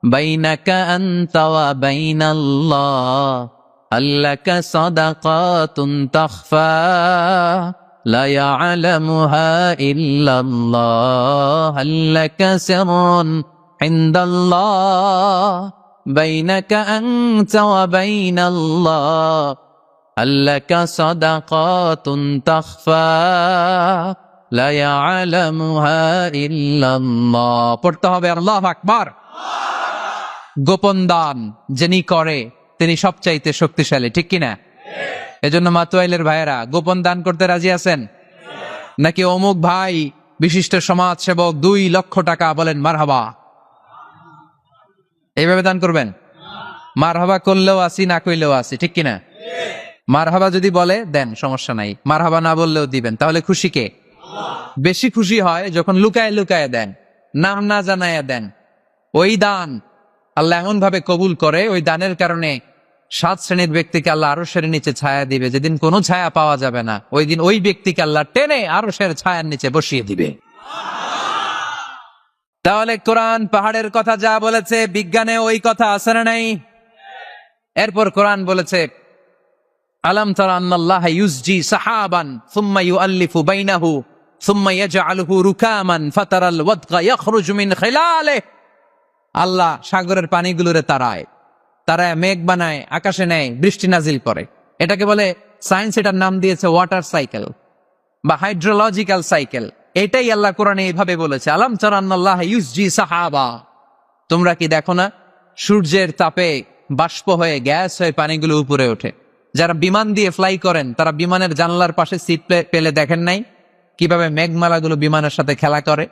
বাইনাকা আনতা ওয়া বাইনাল্লাহ, আল্লাকা সাদাকাতুন তাখফা লা ইয়ালামুহা ইল্লাল্লাহ, আল্লাকা সিররুন ইনদাল্লাহ বাইনাকা আনতা ওয়া বাইনাল্লাহ, আল্লাকা সাদাকাতুন তাখফা লা ইয়ালামুহা ইল্লাল্লাহ। পড়তে হবে আল্লাহু আকবার। গোপন দান যিনি করে তিনি সবচাইতে শক্তিশালী, ঠিক কিনা? এজন্য মাতুয়াইলের ভাইয়েরা গোপন দান করতে রাজি আছেন নাকি? অমুক ভাই বিশিষ্ট সমাজ সেবক 2 লক্ষ টাকা, বলেন মারহাবা। এইভাবে দান করবেন? মারহাবা করলেও আসি, না কইলেও আসি, ঠিক কিনা? মারহাবা যদি বলে দেন, সমস্যা নাই। মারহাবা না বললেও দিবেন। তাহলে খুশি কে? বেশি খুশি হয় যখন লুকায় লুকায় দেন, নাম না জানায় দেন। ওই দান আল্লাহ এমন ভাবে কবুল করে, ওই দানের কারণে 7 শ্রেণীর ব্যক্তিকে আল্লাহ আরশের নিচে ছায়া দিবে, যেদিন কোনো ছায়া পাওয়া যাবে না, ওই দিন ওই ব্যক্তিকে আল্লাহ টেনে আরশের ছায়ার নিচে বসিয়ে দিবে। তাহলে কোরআন পাহাড়ের কথা যা বলেছে, বিজ্ঞানে ওই কথা আছে না নাই? এরপর কোরআন বলেছে, আলাম তারা আন্নাল্লাহা ইউসজি সাহাবান সুম্মা ইউআল্লিফু বাইনাহু সুম্মা ইয়াজআলুহু রুকামান ফাতারাল ওয়াদকা ইয়াখরুজু মিন খিলালিহি, আল্লাহ সাগরের পানিগুলোরে তারায় মেঘ বানায়, আকাশে নেয়, বৃষ্টি নাজিল করে। এটাকে বলে সায়েন্স, এটার নাম দিয়েছে ওয়াটার সাইকেল বা হাইড্রোলজিক্যাল সাইকেল। এটাই আল্লাহ কোরআনে এইভাবে বলেছে, আলাম তারা আন্নাল্লাহা ইউসজি সাহাবা, তোমরা কি দেখো না সূর্যের তাপে বাষ্প হয়ে গ্যাস হয়ে পানিগুলো উপরে ওঠে। যারা বিমান দিয়ে ফ্লাই করেন তারা বিমানের জানলার পাশে সিট পেলে দেখেন নাই কিভাবে মেঘমালাগুলো বিমানের সাথে খেলা করে?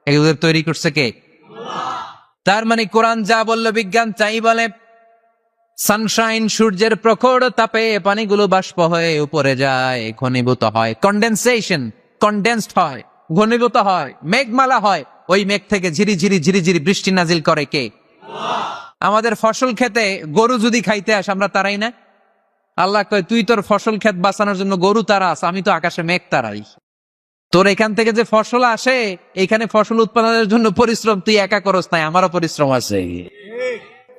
এগুলো তৈরি করছে কে? তার মানে কোরআন যা বলল বিজ্ঞান তাই বলে। সানশাইন, সূর্যের প্রখর তাপে পানিগুলো বাষ্প হয়ে উপরে যায়, ঘনীভূত হয়, কন্ডেনসেশন, কন্ডেন্সড হয়, ঘনীভূত হয়, মেঘমালা হয়। ওই মেঘ থেকে ঝিরি ঝিরি ঝিরি ঝিরি বৃষ্টি নাজিল করে কে? আমাদের ফসল খেতে গরু যদি খাইতে আসে আমরা তারাই না? আল্লাহ কয়, তুই তোর ফসল ক্ষেত বাঁচানোর জন্য গরু তারাস, আমি তো আকাশে মেঘ তারাই। তোর এখান থেকে যে ফসল আসে, এখানে ফসল উৎপাদনের জন্য পরিশ্রম তুই একা করস নাই, আমারও পরিশ্রম আছে।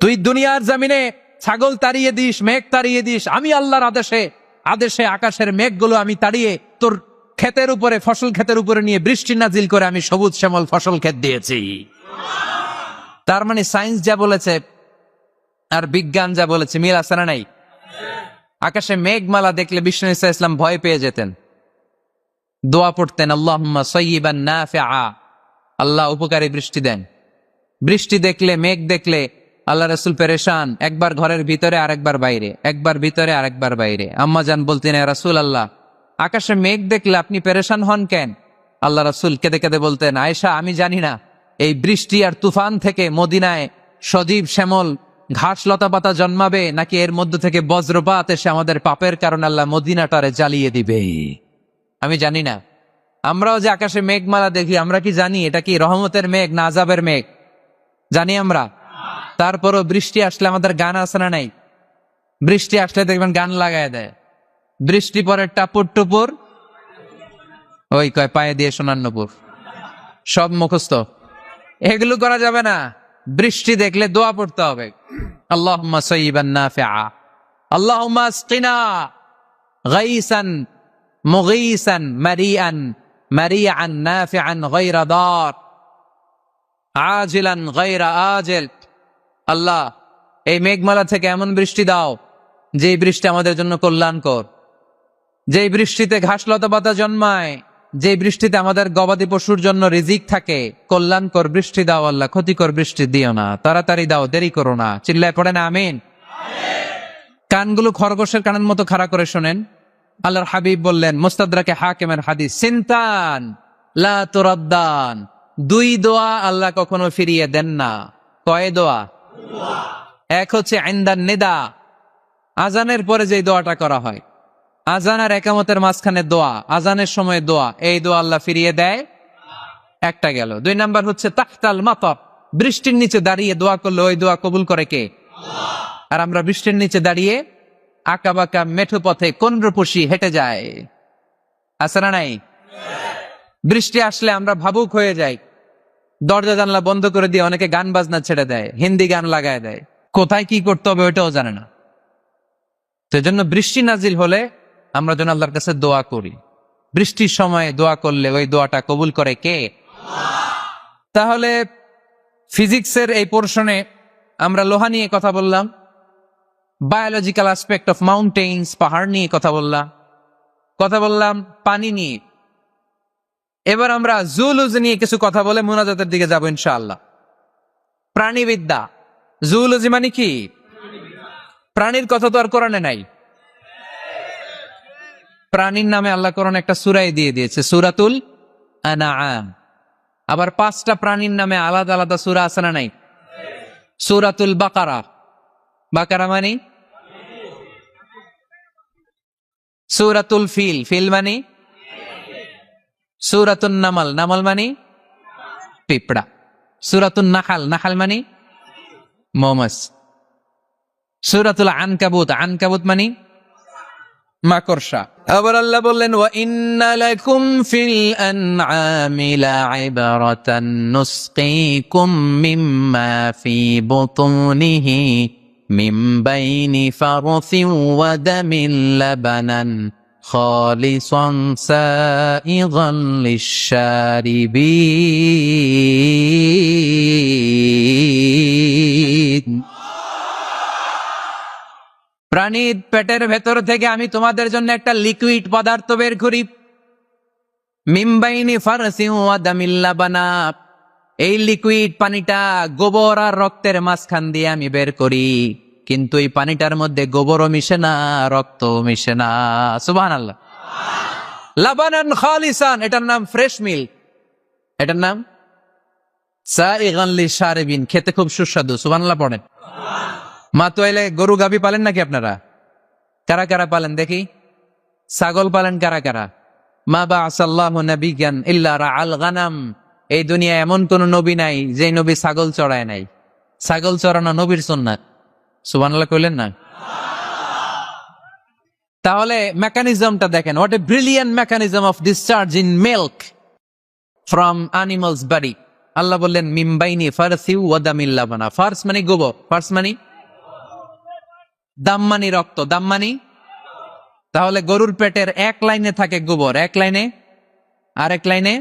তুই দুনিয়ার জমিনে ছাগল তাড়িয়ে দিস, মেঘ তাড়িয়ে দিস, আমি আল্লাহর আদেশে আদেশে আকাশের মেঘগুলো আমি তাড়িয়ে তোর ক্ষেতের উপরে, ফসল ক্ষেতের উপরে নিয়ে বৃষ্টি নাজিল করে আমি সবুজ শ্যামল ফসল ক্ষেত দিয়েছি। তার মানে সায়েন্স যা বলেছে আর বিজ্ঞান যা বলেছে মিল আছে না নাই? আকাশে মেঘমালা দেখলে বিষ্ণু ঈসা ইসলাম ভয় পেয়ে যেতেন, দোয়া পড়তেন, আল্লাহুম্মা সাইয়্যিবান নাফিআ, আল্লাহ উপকারী বৃষ্টি দেন। বৃষ্টি দেখলে, মেঘ দেখলে আল্লাহ রাসূল পেরেশান, একবার ঘরের ভিতরে আরেকবার বাইরে, একবার ভিতরে আরেকবার বাইরে। আম্মা জান বলতেন, ইয়া রাসূলুল্লাহ, আকাশে মেঘ দেখলে আপনি পেরেশান হন কেন? আল্লাহ রাসূল কেঁদে কেঁদে বলতেন, আয়েশা, আমি জানি না এই বৃষ্টি আর তুফান থেকে মদিনায় সজীব শ্যামল ঘাস লতা পাতা জন্মাবে, নাকি এর মধ্য থেকে বজ্রপাত এসে আমাদের পাপের কারণে আল্লাহ মদিনাটারে জ্বালিয়ে দিবে, আমি জানি না। আমরাও যে আকাশে মেঘমালা দেখি, আমরা কি জানি এটা কি রহমতের মেঘ না আযাবের মেঘ? জানি আমরা। তারপরও বৃষ্টি আসলে আমাদের গান আছে না নাই? বৃষ্টি আসলে দেখবেন গান লাগায় দেয়, বৃষ্টি পরে টাপুর টুপুর, ওই কয় পায়ে দিয়ে সোনার নূপুর, সব মুখস্থ। এগুলো করা যাবে না। বৃষ্টি দেখলে দোয়া পড়তে হবে, আল্লাহুম্মা সাইয়্যিবান নাফিআ, আল্লাহুম্মা আসকিনা গাইসান মুগীসান মারিআন মারিআন নাফিআন গায়রা দার আজিলান গায়রা আজিল। আল্লাহ, এই মেঘমালা থেকে এমন বৃষ্টি দাও যে বৃষ্টি আমাদের জন্য কল্যাণকর, যে বৃষ্টিতে ঘাস লতা পাতা জন্মায়, যে বৃষ্টিতে আমাদের গবাদি পশুর জন্য রিজিক থাকে। কল্যাণকর বৃষ্টি দাও আল্লাহ, ক্ষতিকর বৃষ্টি দিও না, তাড়াতাড়ি দাও, দেরি করো না। চিল্লায় পড়ে না আমিন? কানগুলো খরগোশের কানের মতো খাড়া করে শোনেন। আল্লাহর হাবিব বললেন, মুস্তাদরাকে হাকিমের হাদিস, সিনতান লা তুরাদ্দান, দুই দোয়া আল্লাহ কখনো ফিরিয়ে দেন না। কয় দোয়া? এক হচ্ছে ইনদান নিদা, আজানের পরে যে দোয়াটা করা হয়, আজান আর একামতের মাঝখানে দোয়া, আজানের সময় দোয়া, এই দোয়া আল্লাহ ফিরিয়ে দেয়, একটা গেল। দুই নাম্বার হচ্ছে তাহতাল মাতার, বৃষ্টির নিচে দাঁড়িয়ে দোয়া করলে ওই দোয়া কবুল করে কে? আর আমরা বৃষ্টির নিচে দাঁড়িয়ে আঁকা বাঁকা মেঠো পথে কোন রূপসী হেঁটে যায়, আছে না নাই? বৃষ্টি আসলে আমরা ভাবুক হয়ে যাই, দরজা জানলা বন্ধ করে দিয়ে অনেকে গান বাজনা ছেড়ে দেয়, হিন্দি গান লাগায় দেয়, কোথায় কি করতে হবে ওইটাও জানে না। তো এজন্য বৃষ্টি নাজিল হলে আমরা যেন আল্লাহর কাছে দোয়া করি। বৃষ্টির সময় দোয়া করলে ওই দোয়াটা কবুল করে কে? তাহলে ফিজিক্সের এই পোর্শনে আমরা লোহা নিয়ে কথা বললাম, বায়োলজিক্যাল অ্যাসপেক্ট অফ মাউন্টেইনস, পাহাড় নিয়ে কথা বললাম পানি নিয়ে। এবার আমরা জুলজি নিয়ে কিছু কথা বলে মুনাজাতের দিকে যাব ইনশাআল্লাহ। প্রাণীবিদ্যা, জুলজি মানে কি? প্রাণীর কথা তো আর কোরআনে নাই। প্রাণীর নামে আল্লাহ কোরআনে একটা সূরাই দিয়ে দিয়েছে, সূরাতুল আনআম। আবার 5টা প্রাণীর নামে আলাদা আলাদা সূরা আছে না নাই? সূরাতুল বাকারা, বাকারা মানে সূরাতুল ফিল, ফিল মানে সূরাতুন নামাল, নামাল মানে পিঁপড়া, সূরাতুন নাহাল, নাহাল মানে মৌমাছ, সূরাতুল আনকাবুত, আনকাবুত মানে মাকড়সা। আবার আল্লাহ বললেন, ওয়া ইন্না লাকুম ফিল আনআমি লাইবরাতান নুসকিকুম মিম্মা ফি বুতুনিহি মিন বাইনি ফারসিন ওয়া দামিন লাবানান খালিসান সাইগান লিশ-শারিবিন। প্রাণীর পেটের ভেতর থেকে আমি তোমাদের জন্য একটা লিকুইড পদার্থ বের করি, মিমবাইনি ফারসি ওয়া দামিল লাবানা, এই লিকুইড পানিটা গোবর আর রক্তের মাঝখান দিয়ে আমি বের করি, কিন্তু এই পানিটার মধ্যে গোবরও মিশে না, রক্তও মিশে না। সুবহানাল্লাহ। লাবানান খালিসান, এটার নাম ফ্রেশ মিল্ক, এটার নাম সাইগান লিশ-শারিবিন, খেতে খুব সুস্বাদু। সুবহানাল্লাহ পড়েন। মা তো এলে গরু গাভী পালেন নাকি আপনারা? কারা কারা পালেন দেখি? ছাগল পালেন কারা কারা? মা বা আসাল্লাহু নাবিয়ান ইল্লা রাআল গানাম। এই দুনিয়া এমন কোন নবী নাই যে নবী ছাগল চড়ায় নাই। ছাগল চড়ানো নবীর সুন্নাত। সুবহানাল্লাহ কইলেন না? তাহলে মেকানিজমটা দেখেন, what a brilliant mechanism of discharge in milk from animals body. আল্লাহ বললেন মিমবাইনি ফারসি ওয়া দামিল লাবানা। ফার্স মানে গোবর, ফার্স মানে দাম মানে রক্ত, দাম মানে। তাহলে গরুর পেটের এক লাইনে থাকে গোবর, এক লাইনে, আরেক লাইনে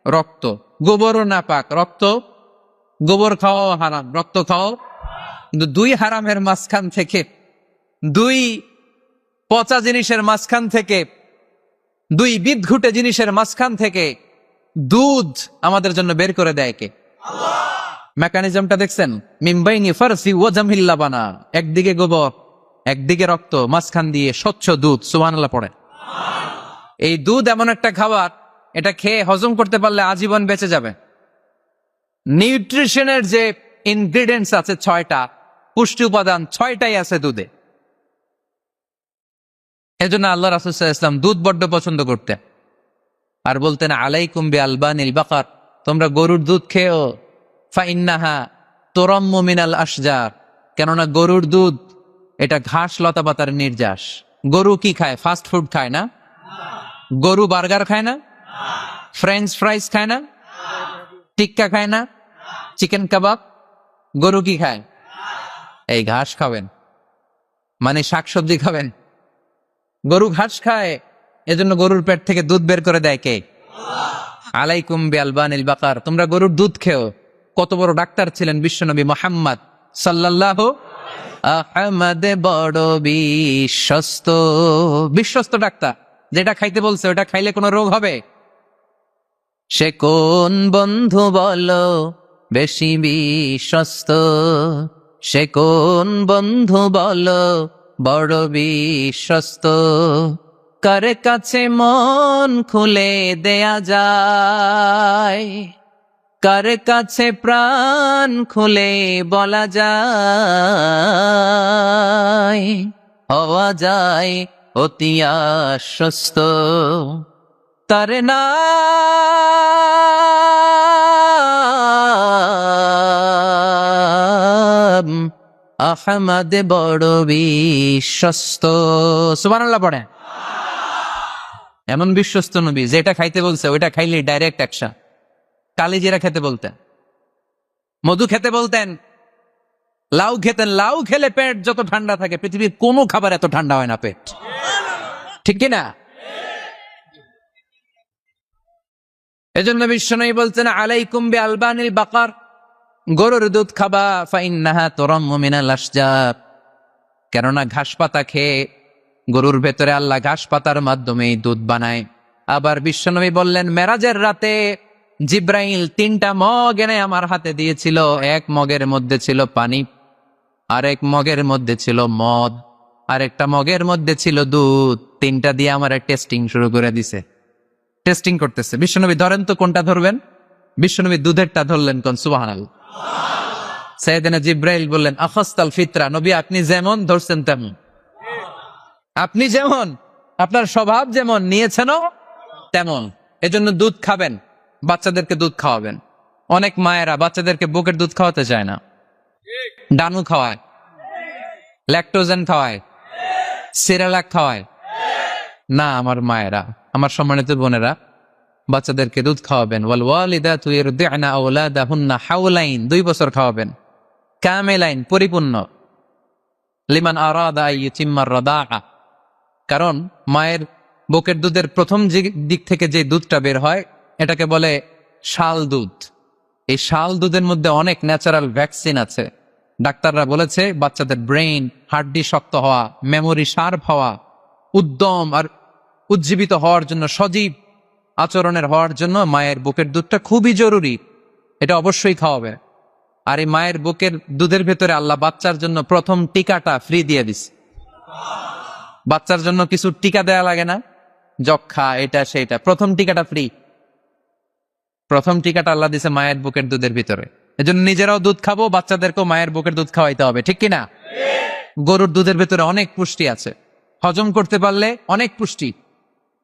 রক্ত। গোবরও না পাক, রক্ত, গোবর খাওয়াও হারাম, রক্ত খাওয়াও। কিন্তু দুই হারামের মাঝখান থেকে, দুই পচা জিনিসের মাঝখান থেকে, দুই বিদঘুটে জিনিসের মাঝখান থেকে দুধ আমাদের জন্য বের করে দেয় কে? মেকানিজমটা দেখছেন? মিমবাইনি ফারসি ওয়া জামিল লাবানা। একদিকে গোবর, একদিকে রক্ত, মাঝখান দিয়ে স্বচ্ছ দুধ। সুবহানাল্লাহ পড়ে। এই দুধ এমন একটা খাবার, এটা খেয়ে হজম করতে পারলে আজীবন বেঁচে যাবে। নিউট্রিশনের যে ইনগ্রিডিয়েন্টস আছে 6টা, পুষ্টি উপাদান 6টাই আছে দুধে। এজন্য আল্লাহ রাসূল সাল্লাল্লাহু আলাইহি ওয়াসাল্লাম দুধ বড্ড পছন্দ করতেন, আর বলতেন আলাইকুম বিআলবানিল বাকার, তোমরা গরুর দুধ খেও। ফাইন্নাহা তুরাম্মু মিনাল আশজার, কেননা গরুর দুধ এটা ঘাস লতা পাতার নির্যাস। গরু কি খায়? ফাস্ট ফুড খায় না? গরু বার্গার খায় না? ফ্রেঞ্চ ফ্রাইজ খায় না? টিক্কা খায় না? চিকেন কাবাব? গরু কি খায়? এই ঘাস খাবেন, মানে শাকসবজি খাবেন। গরু ঘাস খায়, এজন্য গরুর পেট থেকে দুধ বের করে দেয় কে? আলাইকুম বিআলবানিল বাকার, তোমরা গরুর দুধ খেও। কত বড় ডাক্তার ছিলেন বিশ্বনবী মুহাম্মদ সাল্লাল্লাহু আহমদ, বড় বিশ্বস্ত, বিশ্বস্ত ডাক্তার। যেটা খাইতে বলছে ওটা খাইলে কোনো রোগ হবে? সে কোন বন্ধু বলো বেশি বিশ্বস্ত, সে কোন বন্ধু বলো বড় বিশ্বস্ত, কার কাছে মন খুলে দেয়া যায়, কার কাছে প্রাণ খুলে বলা যায়, হওয়া যায় অতি আশ্বস্ত, তার নাম আহমদ, বড় বিশ্বস্ত। সুবহানাল্লাহ পড়ে। এমন বিশ্বস্ত নবী, যেটা খাইতে বলছে ওইটা খাইলে ডাইরেক্ট অ্যাকশন। কালিজিরা খেতে বলতেন, মধু খেতে বলতেন, লাউ খেতেন। লাউ খেলে পেট যত ঠান্ডা থাকে পৃথিবীর কোনো খাবার এত ঠান্ডা হয় না পেট, ঠিক কিনা? এজন্য বিশ্বনবী বলতেন আলাইকুম বিআলবানিল বাকার, গরুর দুধ খাবা। ফাইন্নাহা তুরাম্মু মিনাল আশজার, কেননা ঘাস পাতা খেয়ে গরুর ভেতরে আল্লাহ ঘাস পাতার মাধ্যমে দুধ বানায়। আবার বিশ্বনবী বললেন মেরাজের রাতে জিব্রাইল 3টা মগ এনে আমার হাতে দিয়েছিল। এক মগের মধ্যে ছিল পানি, আরেক মগের মধ্যে ছিল মদ, আরেকটা মগের মধ্যে ছিল দুধ। 3টা দিয়ে আমার টেস্টিং শুরু করে দিছে। টেস্টিং করতেছে। বিশ্বনবী ধরেন তো কোনটা ধরবেন? বিশ্বনবী দুধেরটা ধরলেন। কোন? সুবহানাল্লাহ। সাইয়েদনা জিব্রাইল বললেন আখাসতাল ফিতরা, নবী আপনি যেমন ধরছেন তেমন, আপনি যেমন, আপনার স্বভাব যেমন, নিয়েছেনও তেমন। এজন্য দুধ খাবেন, বাচ্চাদেরকে দুধ খাওয়াবেন। অনেক মায়েরা বাচ্চাদেরকে বুকের দুধ খাওয়াতে চায় না, ডানু খাওয়ায়, ল্যাকটোজেন খাওয়ায়, সিরালাক খাওয়ায় না। আমার মায়েরা, আমার সম্মানিত বোনেরা, বাচ্চাদেরকে দুধ খাওয়াবেন। ওয়াল ওয়ালিদাতু ইরদি'না আওলাদাহুন্না হাওলাইন, 2 বছর খাওয়াবেন। কামিলাইন, পরিপূর্ণ। লিমান আরাদা আইয়ুতিম্মার রাদাআ, কারণ মায়ের বুকের দুধের প্রথম দিক থেকে যে দুধটা বের হয় এটাকে বলে শাল দুধ। এই শাল দুধের মধ্যে অনেক ন্যাচারাল ভ্যাকসিন আছে। ডাক্তাররা বলেছে বাচ্চাদের ব্রেইন, হাড্ডি শক্ত হওয়া, মেমোরি শার্প হওয়া, উদ্যম আর উজ্জীবিত হওয়ার জন্য, সজীব আচরণের হওয়ার জন্য মায়ের বুকের দুধটা খুবই জরুরি। এটা অবশ্যই খাওয়াবে। আর এই মায়ের বুকের দুধের ভেতরে আল্লাহ বাচ্চার জন্য প্রথম টিকাটা ফ্রি দিয়ে দিছে। বাচ্চার জন্য কিছু টিকা দেয়া লাগে না, যক্ষা, এটা সেটা, প্রথম টিকাটা ফ্রি। প্রথম টিকাটা আল্লাহ দিছে মায়ের বুকের দুধের ভিতরে। এজন্য নিজেরাও দুধ খাবো, বাচ্চাদেরকেও মায়ের বুকের দুধ খাওয়াইতে হবে, ঠিক কিনা? গরুর দুধের ভেতরে অনেক পুষ্টি আছে, হজম করতে পারলে অনেক পুষ্টি।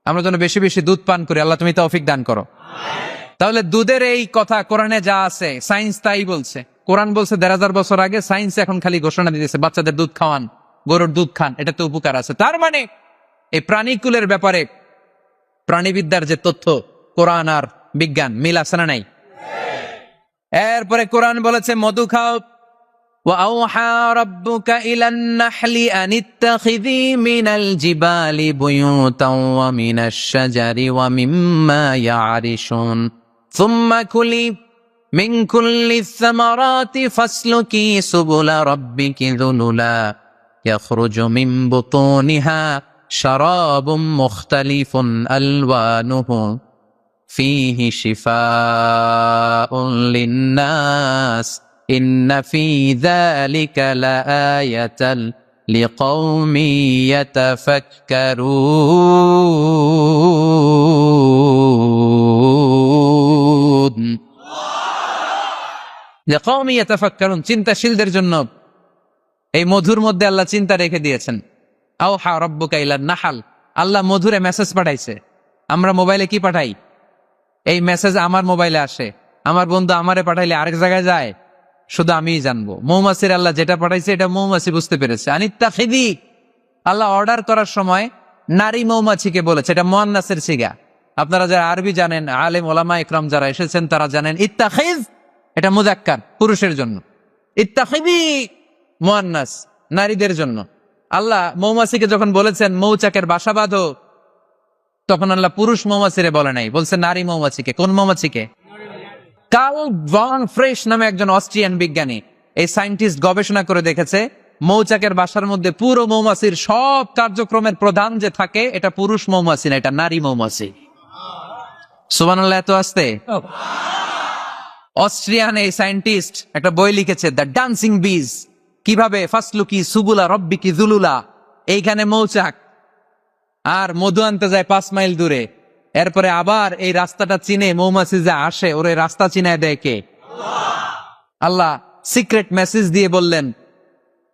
আমরা যেন বেশি বেশি দুধ পান করি, আল্লাহ তুমি তৌফিক দান করো। তাহলে দুধের এই কথা কোরআনে যা আছে, সায়েন্স তাই বলছে। কোরআন বলছে ১৫০০ বছর আগে, সায়েন্স এখন খালি ঘোষণা দিতেছে বাচ্চাদের দুধ খাওয়ান, গরুর দুধ খান, এটা তো উপকার আছে। তার মানে এই প্রাণীকুলের ব্যাপারে প্রাণীবিদ্যার যে তথ্য, কোরআন আর বিজ্ঞান মিল আছে না নাই? এরপরে কোরআন বলেছে মধু খাও। وَأَوْحَى رَبُّكَ إِلَى النَّحْلِ أَنِ اتَّخِذِي مِنَ الْجِبَالِ بُيُوتًا وَمِنَ الشَّجَرِ وَمِمَّا يَعْرِشُونَ ثُمَّ كُلِي مِنْ كُلِّ الثَّمَرَاتِ فَاسْلُكِي سُبُلَ رَبِّكِ ذُلُلًا يَخْرُجُ مِنْ بُطُونِهَا شَرَابٌ مُخْتَلِفٌ أَلْوَانُهُ فِيهِ شِفَاءٌ لِلنَّاسِ إِنَّ فِي ذَلِكَ لَآيَةً لِقَوْمٍ يَتَفَكَّرُونَ। لِقَوْمٍ يَتَفَكَّرُونَ, চিন্তাশীলদের জন্য এই মধুর মধ্যে আল্লাহ চিন্তা রেখে দিয়েছেন। আওহা রব্বুকা ইলান নাহাল, আল্লাহ মধুরে মেসেজ পাঠাইছে। আমরা মোবাইলে কি পাঠাই? এই মেসেজ আমার মোবাইলে আসে, আমার বন্ধু আমারে পাঠাইলে আরেক জায়গায় যায়, শুধু আমিই জানবো। মৌমাছির আল্লাহ যেটা পাঠাইছে এটা মৌমাছি বুঝতে পেরেছে। আনিত্তাখিদি, আল্লাহ অর্ডার করার সময় নারী মৌমাছিকে বলেছে, এটা মুয়ান্নাসের সিগা। আপনারা যারা আরবি জানেন, আলেম ওলামা ইকরাম যারা এসেছেন তারা জানেন ইত্তাখিজ এটা মুযাক্কার, পুরুষের জন্য। ইত্তাখিদি মুয়ান্নাস, নারীদের জন্য। আল্লাহ মৌমাছিকে যখন বলেছেন মৌচাকের বাসা বাঁধো, তখন আল্লাহ পুরুষ মৌমাছিরে বলে নাই, বলছে নারী মৌমাছিকে। কোন মৌমাছিকে? কার্ল ভন ফ্রেশ নামে একজন অস্ট্রিয়ান বিজ্ঞানী, এই সায়েন্টিস্ট গবেষণা করে দেখেছে মৌচাকের বাসার মধ্যে পুরো মৌমাছির সব কার্যক্রমের প্রধান যে থাকে এটা পুরুষ মৌমাছি না, এটা নারী মৌমাছি। সুবহানাল্লাহ, এত আসতে। অস্ট্রিয়ান এই সায়েন্টিস্ট একটা বই লিখেছে, দ্য ডান্সিং বিজ, কিভাবে ফাসলুকি সুবুলা রব্বিকি যুলুলা, এইখানে মৌচাক আর মধু আনতে যায় 5 মাইল দূরে, এরপরে আবার এই রাস্তাটা চিনে মৌমাছি যে আসে ওর এই রাস্তা চিনায় দেয় কে? আল্লাহ সিক্রেট মেসেজ দিয়ে বললেন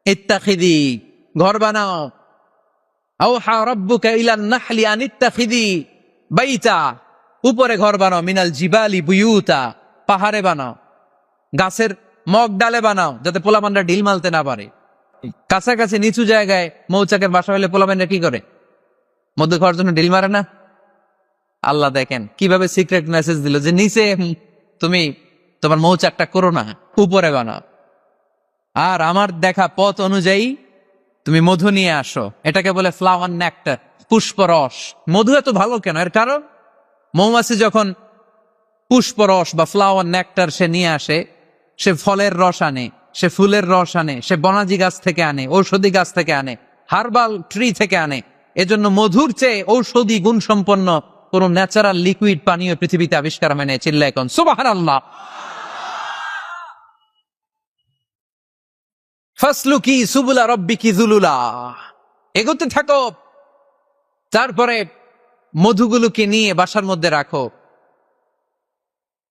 ইত্তাখিদি, ঘর বানাও। আওহা রাব্বুকা ইলান নাহলি আন ইত্তাখিদি বাইতা, উপরে ঘর বানাও, মিনাল জিবালি বুয়ুতা, পাহাড়ে বানাও, গাছের মগ ডালে বানাও, যাতে পোলাপানরা ঢিল মালতে না পারে। কাছাকাছি নিচু জায়গায় মৌচাকের বাসা হলে পোলাপানরা কি করে? মধু খাওয়ার জন্য ঢিল মারে না? আল্লাহ দেখেন কিভাবে সিক্রেট মেসেজ দিল যে নিচে তুমি তোমার মৌচাকটা করো না, উপরে বানাও। আর আমার দেখা পথ অনুযায়ী তুমি মধু নিয়ে আসো, এটাকে বলে ফ্লাওয়ার নেক্টার, পুষ্পরস। মধু এত ভালো কেন? এর কারণ মৌমাছি যখন পুষ্পরস বা ফ্লাওয়ার নেক্টার সে নিয়ে আসে, সে ফলের রস আনে, সে ফুলের রস আনে, সে বনাজি গাছ থেকে আনে, ঔষধি গাছ থেকে আনে, হার্বাল ট্রি থেকে আনে। এজন্য মধুর চেয়ে ঔষধি গুণ সম্পন্ন কোন ন্যাচারাল লিকুইড পানীয় পৃথিবীতে আবিষ্কার হয় না। চিল্লায় কোন সুবহানাল্লাহ। ফাসলুকি সুবুলা রব্বিকি যুলুলা, এগোতে থাকো। তারপরে মধুগুলোকে নিয়ে বাসার মধ্যে রাখো।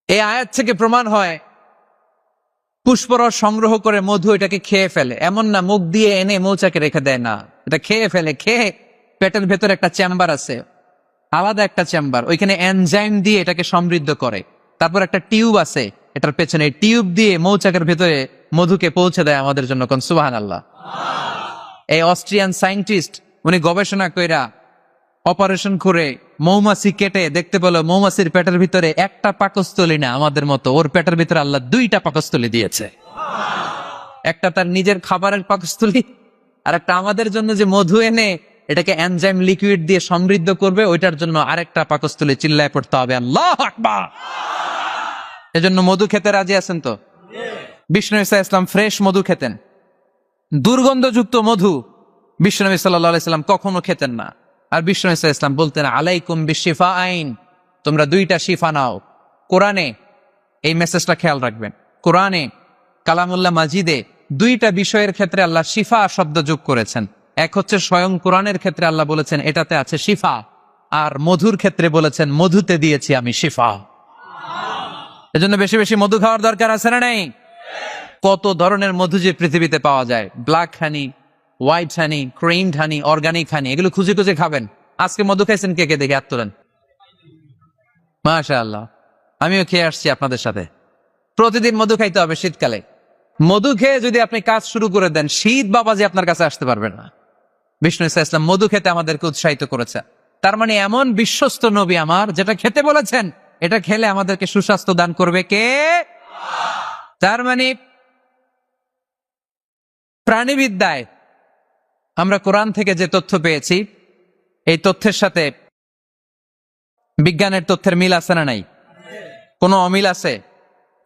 এই আয়াত থেকে প্রমাণ হয় পুষ্পরস সংগ্রহ করে মধু এটাকে খেয়ে ফেলে, এমন না মুখ দিয়ে এনে মৌচাকে রেখে দেয়, না, এটা খেয়ে ফেলে। খেয়ে পেটের ভেতর একটা চেম্বার আছে, আলাদা একটা চেম্বার, ওইখানে এনজাইম দিয়ে এটাকে সমৃদ্ধ করে। তারপর একটা টিউব আছে এটার পেছনে, টিউব দিয়ে মৌচাকের ভেতরে মধুকে পৌঁছে দেয় আমাদের জন্য। কোন সুবহানাল্লাহ। এই অস্ট্রিয়ান সায়েন্টিস্ট উনি গবেষণা কইরা অপারেশন করে মৌমাছি কেটে দেখতে পেলো মৌমাছির পেটের ভিতরে একটা পাকস্থলী না আমাদের মতো, ওর পেটের ভিতরে আল্লাহ 2টা পাকস্থলী দিয়েছে। একটা তার নিজের খাবারের পাকস্থলী, আর একটা আমাদের জন্য যে মধু এনে এটাকে এনজাইম লিকুইড দিয়ে সমৃদ্ধ করবে, ওইটার জন্য আরেকটা পাকস্থলী। চিল্লায় পড়তে হবে আল্লাহু আকবার। এজন্য মধু খেতে রাজি আছেন তো? বিষ্ণু ঈসা ইসলাম ফ্রেশ মধু খেতেন, দুর্গন্ধযুক্ত মধু বিষ্ণু সাল্লাল্লাহু আলাইহি সাল্লাম কখনো খেতেন না। আর বিষ্ণু ঈসা ইসলাম বলতেন আলাইকুম বিশিফা আইন, তোমরা 2টা শিফা নাও। কোরআনে এই মেসেজটা খেয়াল রাখবেন, কোরআনে কালামুল্লাহ মাজিদে 2টা বিষয়ের ক্ষেত্রে আল্লাহ শিফা শব্দ যোগ করেছেন। এক হচ্ছে স্বয়ং কোরআনের ক্ষেত্রে আল্লাহ বলেছেন এটাতে আছে শিফা, আর মধুর ক্ষেত্রে বলেছেন মধুতে দিয়েছি আমি শিফা। এজন্য বেশি বেশি মধু খাওয়ার দরকার আছে না নেই? কত ধরনের মধু যে পৃথিবীতে পাওয়া যায়, ব্ল্যাক হানি, হোয়াইট হানি, ক্রিমড হানি, অর্গানিক হানি, এগুলো খুঁজে খুঁজে খাবেন। আজকে মধু খাইছেন কে কে দেখে হাত তোলেন। মাশাআল্লাহ, আমিও খেয়ে আসছি আপনাদের সাথে। প্রতিদিন মধু খাইতে হবে শীতকালে। মধু খেয়ে যদি আপনি কাজ শুরু করে দেন, শীত বাবাজি আপনার কাছে আসতে পারবেন না। বিষ্ণু ইসলাম মধু খেতে আমাদেরকে উৎসাহিত করেছে। তার মানে এমন বিশ্বস্ত নবী আমার, যেটা খেতে বলেছেন এটা খেলে আমাদেরকে সুস্বাস্থ্য দান করবে কে? তার মানে প্রাণীবিদ্যায় আমরা কোরআন থেকে যে তথ্য পেয়েছি, এই তথ্যের সাথে বিজ্ঞানের তথ্যের মিল আছে না নাই? কোনো অমিল আছে?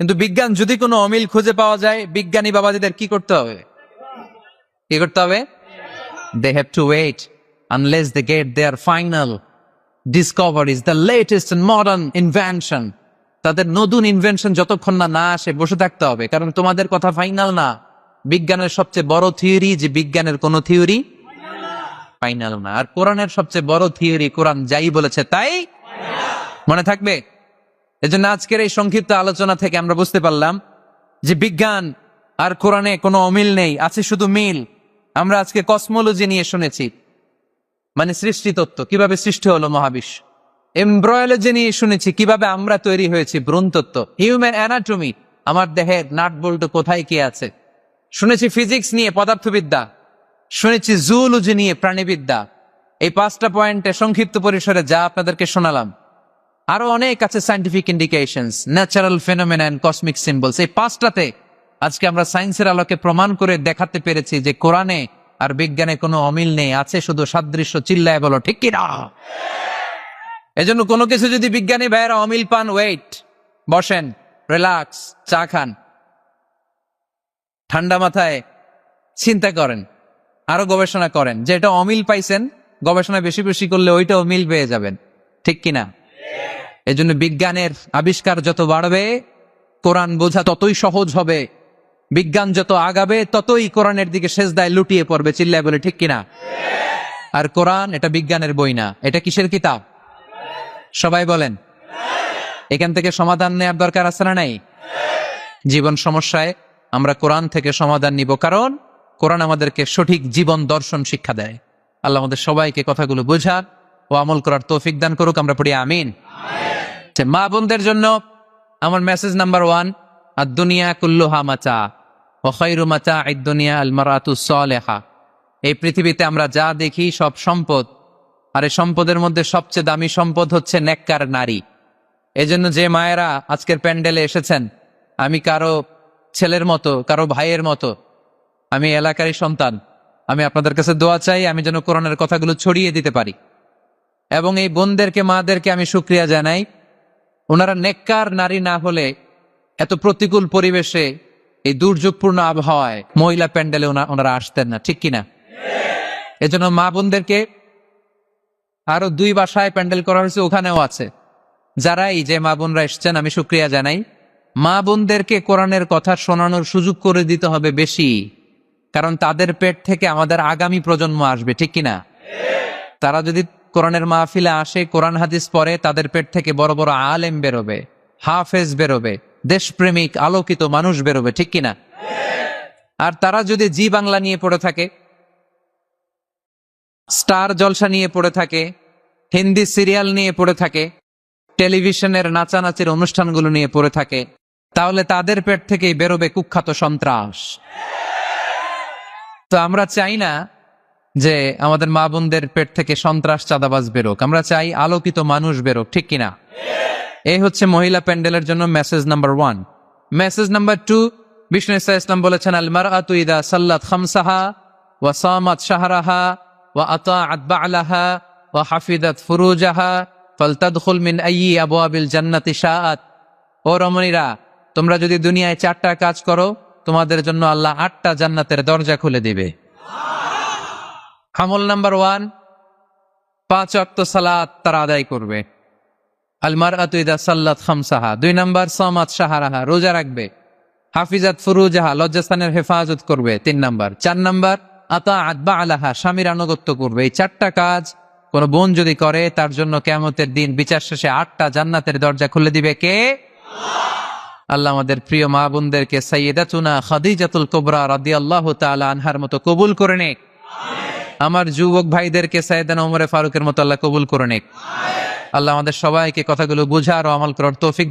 কিন্তু বিজ্ঞান যদি কোনো অমিল খুঁজে পাওয়া যায়, বিজ্ঞানী বাবাজিদের কি করতে হবে? কি করতে হবে? They have to wait unless they get their final discoveries, the latest and modern invention. তাদের নতুন ইনভেনশন যতক্ষণ না আসে বসে থাকতে হবে, কারণ তোমাদের কথা ফাইনাল না। বিজ্ঞানের সবচেয়ে বড় থিওরি যে বিজ্ঞানের কোনো থিওরি ফাইনাল না। আর কোরআনের সবচেয়ে বড় থিওরি, কোরআন যাই বলেছে তাই মনে থাকবে। এজন্য আজকের এই সংক্ষিপ্ত আলোচনা থেকে আমরা বুঝতে পারলাম যে বিজ্ঞান আর কোরআনে কোনো অমিল নেই, আছে শুধু মিল। আমরা আজকে কসমোলজি নিয়ে শুনেছি, মানে সৃষ্টি তত্ত্ব, কিভাবে সৃষ্টি হলো মহাবিশ্ব। এমব্রয়োলজি নিয়ে শুনেছি, কিভাবে আমরা তৈরি হয়েছি, ভ্রূণতত্ত্ব। হিউম্যান অ্যানাটমি, আমার দেহের নাট বল্টু কোথায় কি আছে। শুনেছি ফিজিক্স নিয়ে, পদার্থবিদ্যা। শুনেছি জুওলজি নিয়ে, প্রাণীবিদ্যা। এই 5টা পয়েন্টে সংক্ষিপ্ত পরিসরে যা আপনাদেরকে শোনালাম, আরো অনেক আছে, scientific indications, natural phenomena and cosmic symbols. এই 5টাতে আজকে আমরা সায়েন্সের আলোকে প্রমাণ করে দেখাতে পেরেছি যে কোরআনে আর বিজ্ঞানে কোনো অমিল নেই, আছে শুধু সাদৃশ্য। চিল্লায় বলো ঠিক কি না? এজন্য কোনো কিছু যদি বিজ্ঞানী ভাইয়েরা অমিল পান, ওয়েট, বসেন, রিল্যাক্স, চা খান, ঠান্ডা মাথায় চিন্তা করেন, আরো গবেষণা করেন, যে এটা অমিল পাইছেন, গবেষণা বেশি বেশি করলে ওইটা অমিল পেয়ে যাবেন, ঠিক কিনা? এজন্য বিজ্ঞানের আবিষ্কার যত বাড়বে, কোরআন বোঝা ততই সহজ হবে। বিজ্ঞান যত আগাবে, ততই কোরআনের দিকে সেজদায় লুটিয়ে পড়বে। চিল্লায় বলে ঠিক কিনা? আর কোরআন এটা বিজ্ঞানের বই না, এটা কিসের কিতাব? সবাই বলেন। এখান থেকে সমাধান নেওয়ার দরকার আছে না নাই? জীবন সমস্যায় আমরা কোরআন থেকে সমাধান নিব, কারণ কোরআন আমাদেরকে সঠিক জীবন দর্শন শিক্ষা দেয়। আল্লাহ আমাদের সবাইকে কথাগুলো বোঝার ও আমল করার তৌফিক দান করুক। আমরা পড়ি আমিন। মা বোনদের জন্য আমার মেসেজ নাম্বার 1, আদ-দুনিয়া কুল্লুহা মাতা ওয়া খায়রু মাতা'আদ দুনিয়া আল মারআতুস সালিহা। এই পৃথিবীতে আমরা যা দেখি সব সম্পদ, আর এই সম্পদের মধ্যে সবচেয়ে দামি সম্পদ হচ্ছে নেককার নারী। এজন্য যে মায়েরা আজকের প্যান্ডেলে এসেছেন, আমি কারো ছেলের মতো, কারো ভাইয়ের মতো, আমি এলাকারই সন্তান, আমি আপনাদের কাছে দোয়া চাই আমি যেন কোরআনের কথাগুলো ছড়িয়ে দিতে পারি। এবং এই বোনদেরকে, মাদেরকে আমি শুকরিয়া জানাই, ওনারা নেককার নারী না হলে এত প্রতিকূল পরিবেশে, এই দুর্যোগপূর্ণ আবহাওয়ায় মহিলা প্যান্ডেলে ওনারা আসতেন না, ঠিক কিনা? এজন্য মা বোনদেরকে আরো 2 বাসায় প্যান্ডেল করা হয়েছে, ওখানেও আছে। যারা এই যে মা বোনরা এসছেন, আমি শুকরিয়া জানাই। মা বোনদেরকে কোরআনের কথা শোনানোর সুযোগ করে দিতে হবে বেশি, কারণ তাদের পেট থেকে আমাদের আগামী প্রজন্ম আসবে, ঠিক কিনা? তারা যদি কোরআনের মাহফিলে আসে, কোরআন হাদিস পড়ে, তাদের পেট থেকে বড় বড় আলেম বেরোবে, হাফেজ বেরোবে, দেশপ্রেমিক আলোকিত মানুষ বেরোবে, ঠিক কিনা? আর তারা যদি জি বাংলা নিয়ে পড়ে থাকে, স্টার জলসা নিয়ে পড়ে থাকে, হিন্দি সিরিয়াল নিয়ে পড়ে থাকে, টেলিভিশনের নাচানাচির অনুষ্ঠানগুলো নিয়ে পড়ে থাকে, তাহলে তাদের পেট থেকেই বেরোবে কুখ্যাত সন্ত্রাস। তো আমরা চাই না যে আমাদের মা বোনদের পেট থেকে সন্ত্রাস, চাঁদাবাজ বেরোক। আমরা চাই আলোকিত মানুষ বেরোক, ঠিক কিনা? এই হচ্ছে মহিলা প্যান্ডেলের জন্য মেসেজ নাম্বার 1। মেসেজ নাম্বার 2, বিষ্ণু ইসলাম বলেছেন, আল মারআতু ইযা সাল্লাত খামসাহা ওয়া সামাত শাহরাহা ওয়া আতাআত বা'লাহা ওয়া হাফিজাত ফুরুজাহা ফালতাদখুল মিন আইয়ি আবওয়াবিল জান্নাতি শাআত। ও রমণীরা, তোমরা যদি দুনিয়ায় 4টা কাজ করো, তোমাদের জন্য আল্লাহ 8টা জান্নাতের দরজা খুলে দিবে। আমল নাম্বার 1, 5 ওয়াক্ত সালাত তারা আদায় করবে। আল মারআতু ইযা সাল্লাত খামসাহা। 2 নাম্বার, সামাত শাহরাহা, রোজা রাখবে। হাফিজাত ফুরুজাহা, লজ্জাস্থানের হেফাজত করবে। 3 নাম্বার। 4 নাম্বার, আতাআত বা'লাহা, স্বামীর আনুগত্য করবে। এই 4টা কাজ কোন বোন যদি করে, তার জন্য কিয়ামতের দিন বিচার শেষে 8টা জান্নাতের দরজা খুলে দিবে কে? আল্লাহ আমাদের প্রিয় মা বোনদেরকে সাইয়্যিদাতুনা খাদিজাতুল কুবরা রাদিয়াল্লাহু তাআলা আনহার মতো কবুল করে নেক। আমার যুবক ভাইদেরকে সাইয়েদানা ওমরে ফারুকের মতো আল্লাহ কবুল করে নিক। আল্লাহ আমাদের সবাইকে কথাগুলো বোঝার ও আমল করার তৌফিক